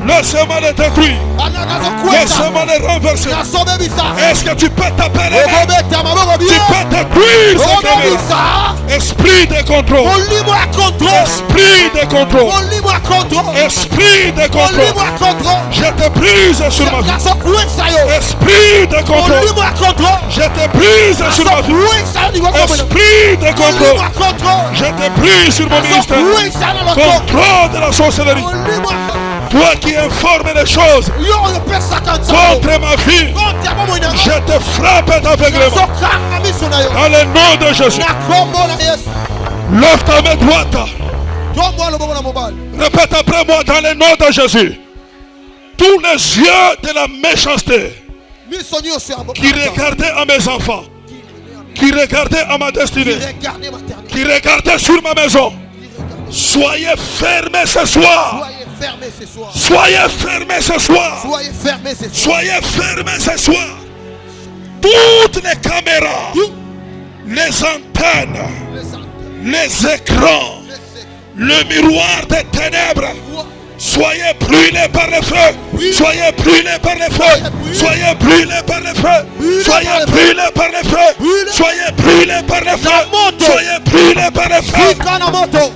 Laissez-moi les détruire. nazokwesa Laissez-moi les renverser. nazobebisa Est-ce que tu peux taper les mains? okobeta maboko Tu bien peux détruire ces caméras. okobebisa Esprit de contrôle. molimo ya contrôle Esprit de contrôle. molimo ya contrôle Esprit de molimo contrôle. ya contrôle Je te brise sur ma vie. nazokwesa yo Esprit de contrôle. molimo ya contrôle Je te brise sur ma vie. nazokwesa yo likolo ya bomoi Esprit de molimo contrôle. ya contrôle Je te brise sur mon ministère. nazokwesa na loto Contrôle de la sorcellerie. molimo ya Toi qui informes les choses yo oyo opesaka nzambe contre ma vie, konte ya bomoi na je yo te frappe d'aveuglement. nazokanga miso na yo Dans le nom de Jésus. na kombo na yesu Lève ta main droite. tomboa loboko na mobali Répète après moi dans le nom de Jésus. Tous les yeux de la méchanceté miso nyonso ya qui regardaient à mes enfants, qui regardaient à ma destinée, regardez maternité qui regardaient sur ma maison, soyez fermés ce soir. soyez fermés ce soir Soyez fermés ce soir. soyez fermés ce soir Soyez fermés ce soir. Toutes les caméras, les antennes, les écrans, le miroir des ténèbres, soyez brûlés par le feu. Soyez brûlés par le feu. Soyez brûlés par le feu. Soyez brûlés par le feu. Soyez brûlés par le feu. Soyez brûlés par le feu. fika na moto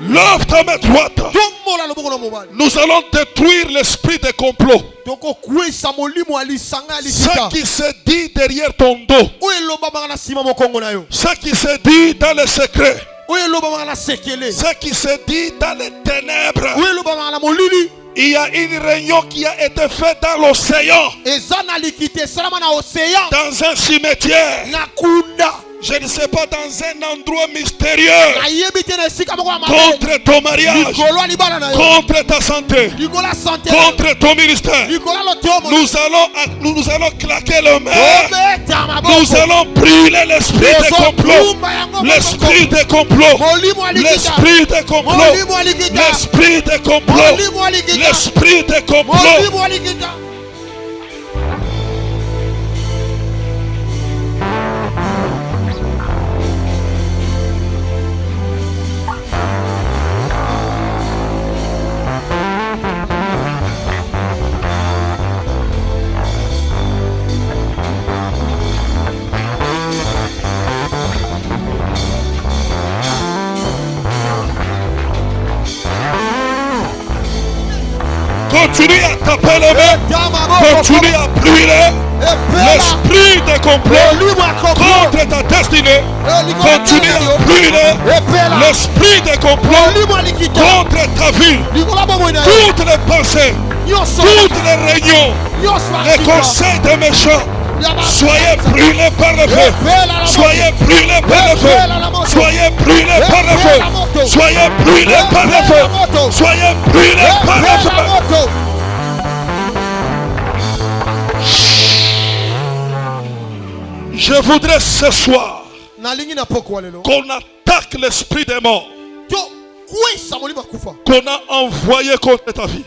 Lève ta main droite. tombola loboko na mobali Nous allons détruire l'esprit de complot. tokokwisa molimo ya lisanga ya Ce lisika qui se dit derrière ton dos. oyo elobamaka na nsima mokongo na yo Ce qui se dit dans le secret. oyo elobamaka na sekele Ce qui se dit dans les ténèbres. oyo elobamaka na molili Il y a une réunion qui a été faite dans l'océan, eza na likita esalama na osean dans un cimetière, na kunda je ne sais pas, dans un endroit mystérieux, nayebi te na esika moko ya mabe contre ton mariage, likolo ya libala na yo contre ta santé, likolo ya sante contre ton ministère. likolo ya lotomo Nous allons claquer le main. obeta Nous maboko allons brûler l'esprit de complot. ezokumba yango L'esprit de complot. molimo ya likita L'esprit de complot. molimo ya likita L'esprit de complot. molimo ya likita L'esprit de complot. molimo ya likita Continue à taper les mains. eta maboko Continue à brûler epela l'esprit de complot molimo ya complot contre ta destinée. likolo ya Continue ndenge à yo brûler epela l'esprit de complot molimo ya likita contre ta vie. likolo ya bomoi na yo Toutes les pensées toutes les réunions, les conseils des méchants, soyez brûlés par le feu. Soyez brûlés par le feu. Soyez brûlés par le feu. Soyez brûlés par le feu. Soyez brûlés par le feu. Je voudrais ce soir qu'on attaque l'esprit des morts qu'on a envoyé contre ta vie.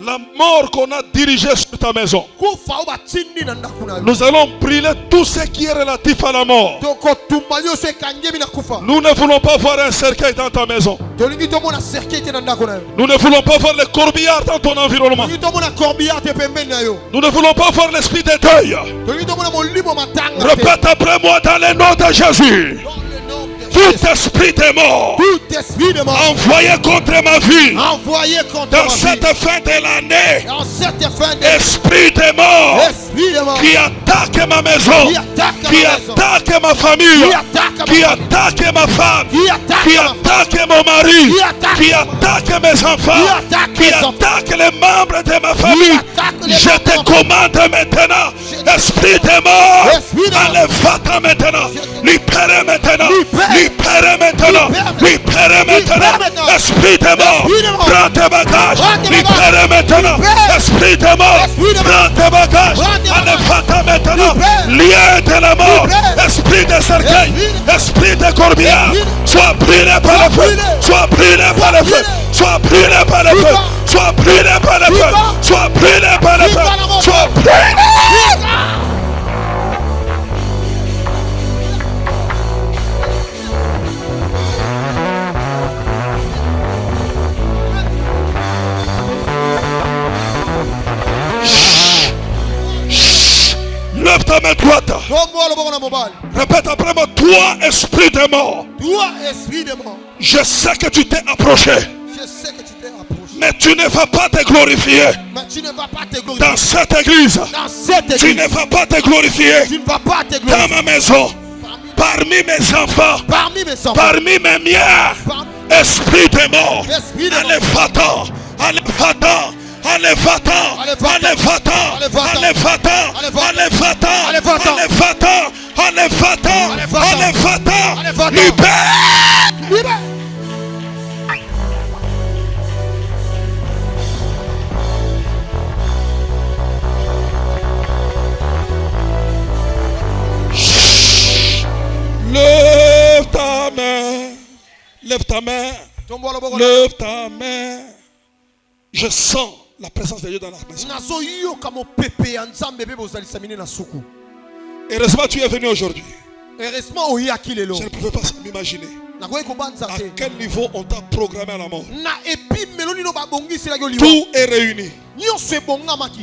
La mort qu'on a dirigée sur ta maison. Nous allons brûler tout ce qui est relatif à la mort. Nous ne voulons pas voir un cercueil dans ta maison. Nous ne voulons pas voir les corbillards dans ton environnement. Nous ne voulons pas voir l'esprit de deuil. Répète après moi dans le nom de Jésus. Tout esprit de mort envoyé contre ma vie dans cette fin de l'année, esprit de mort qui attaque ma maison, qui attaque ma famille, qui attaque ma femme, qui attaque mon mari, qui attaque mes enfants, qui attaque les membres de ma famille, je te commande maintenant, esprit de mort, enlève-toi maintenant, libérez maintenant, libérez maintenant, libérez maintenant, esprit de mort, prends tes bagages, libérez maintenant, esprit de mort, prends tes bagages, enlève-toi maintenant, lien de la mort, esprit de cercueil, esprit de corbillard, sois brûlé par le feu, sois brûlé par le feu, sois brûlé par le feu, sois brûlé par le feu, sois brûlé par le feu, sois brûlé. Lève ta main droite. Répète après moi. Toi, esprit de mort. Je sais que tu t'es approché. Mais tu ne vas pas te glorifier. Dans cette église. Tu ne vas pas te glorifier. Dans ma maison. Parmi mes enfants. Parmi mes miens. Esprit de mort. Allez-va-t'en. Allez-va-t'en. Allez-va-t'en, allez-va-t'en, allez-va-t'en, allez-va-t'en, allez-va-t'en, allez-va-t'en, libère. Lève ta main, lève ta main, lève ta main. Je sens la présence de Dieu dans la maison. Heureusement tu es venu aujourd'hui. Je ne pouvais pas m'imaginer à quel niveau on t'a programmé à la mort. Tout est réuni.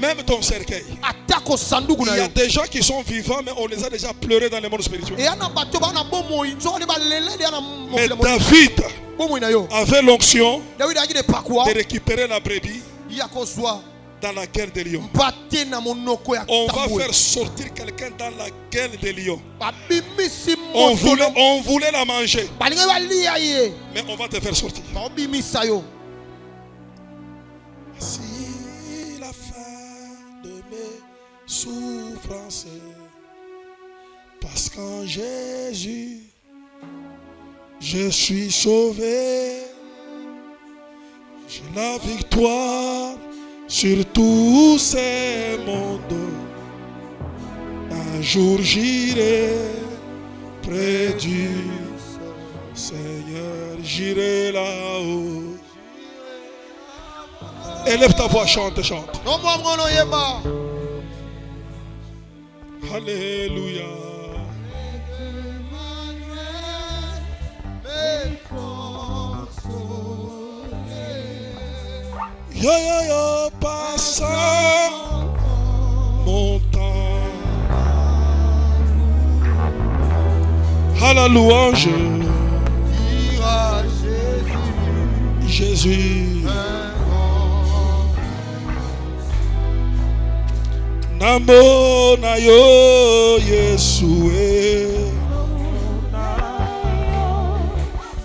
Même ton cercueil. Il y a des gens qui sont vivants, mais on les a déjà pleurés dans le monde spirituel. Mais David avait l'onction de récupérer la brebis dans la guerre des lions. On va faire sortir quelqu'un dans la guerre des lions. On voulait la manger, mais on va te faire sortir. Si la fin de mes souffrances, parce qu'en Jésus je suis sauvé, j'ai la victoire sur tous ces mondes. Un jour j'irai près du Seigneur, j'irai là-haut. Élève ta voix, chante, chante. Alléluia. Yo yo yo, passant mon temps à la louange, Jésus. Namo na yo Yesue,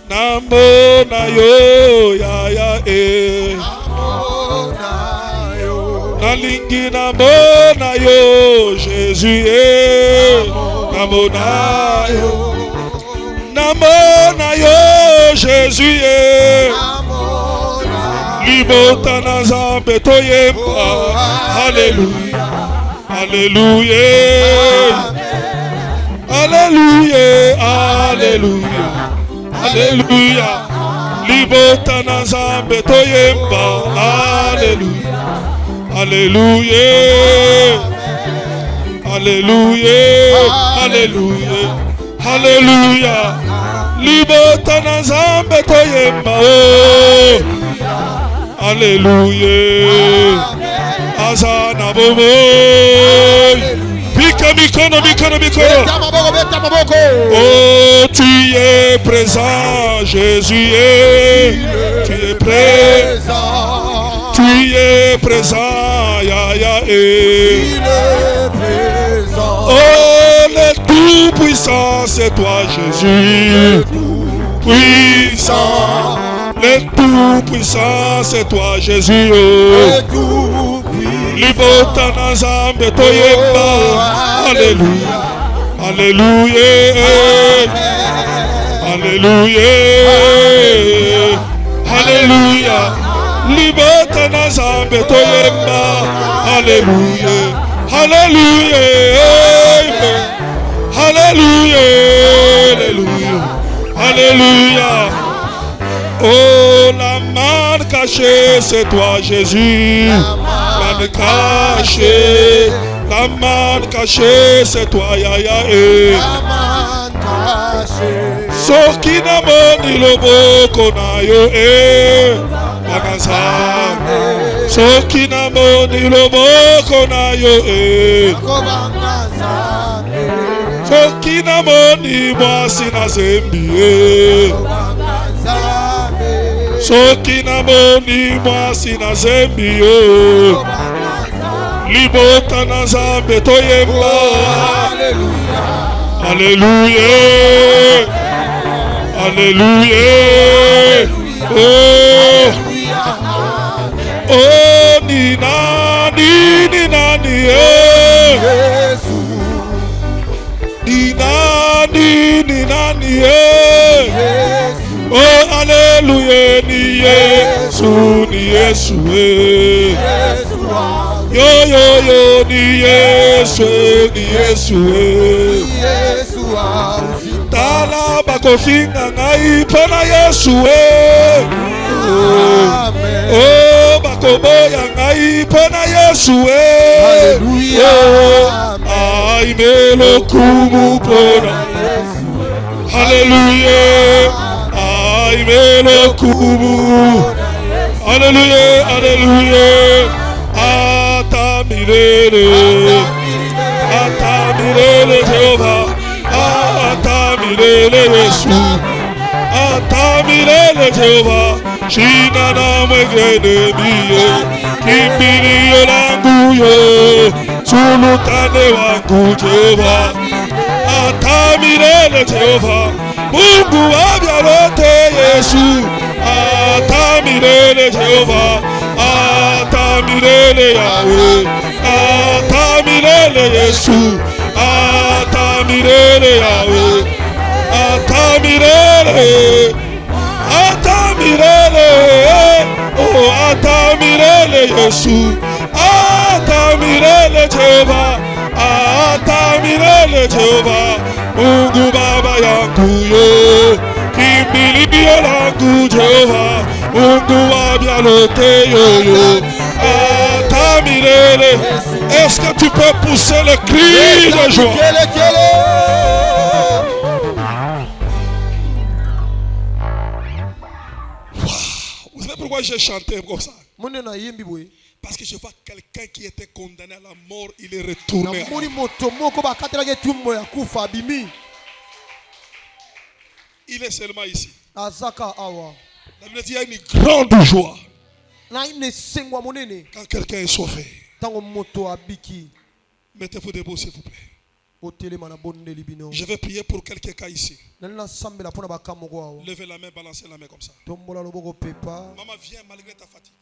Namo na yo ya ya e. nalingi namona yo Jésus namona yo Jésus libota na Nzambe toyemba Alléluia Alléluia Alléluia Alléluia Alléluia libota na Nzambe toyemba Alléluia Alléluia Alléluia Alléluia Alléluia libota na Nzambe toyemba Alléluia azana bobo bika mikono oh tu es présent Jésus tu es présent tu es présent ya Il est présent. oh le tout puissant c'est toi Jésus puissant le tout puissant c'est toi Jésus libota na Nzambe toyemba Alléluia Alléluia Alléluia Alléluia libota na Nzambe toyemba Alléluia Alléluia Alléluia Alléluia Alléluia. Oh, la manne cachée, c'est toi Jésus. La manne cachée, c'est toi Yaya. La manne cachée. Soki na moni loboko na yo Baganzambe. Soki na moni loboko na yo Soki na moni mwasi na zembi Soki na moni mwasi na zembi libota na Nzambe toyemba Alléluia Alléluia oh ni nani oh Alléluia ni Yesu yo ni Yesu tala bakofinga ngai pona Yesu oh bakoboya ngai pona Yesu ai melokumu pona Alléluia ai melokumu Alléluia Alléluia Atamilele Jehovah Atamilele Yesu Atamilele Jehovah Shina na mwegene miye Kimbilio langu yo Sulutane wangu Jehovah Atamilele Jehovah Mungu wa vyalote Yesu Atamilele Jehovah Atamilele Yahweh Atamilele Yesu Atamilele Yahweh Atamilele oh Atamilele Yesu Atamilele Jehovah Atamilele Jehovah Mungu baba yangu yo kimbilio langu Jehovah Mungu wa byalote yo Atamilele. Est-ce que tu peux pousser le cri de joie? Vous savez pourquoi j'ai chanté comme ça? Parce que je vois quelqu'un qui était condamné à la mort, il est retourné. Il est seulement ici. La Bible dit qu'il y a une grande joie quand quelqu'un est sauvé. Mettez-vous debout s'il vous plaît. Je vais prier pour quelques cas ici. Levez la main, balancez la main comme ça. Maman, viens malgré ta fatigue.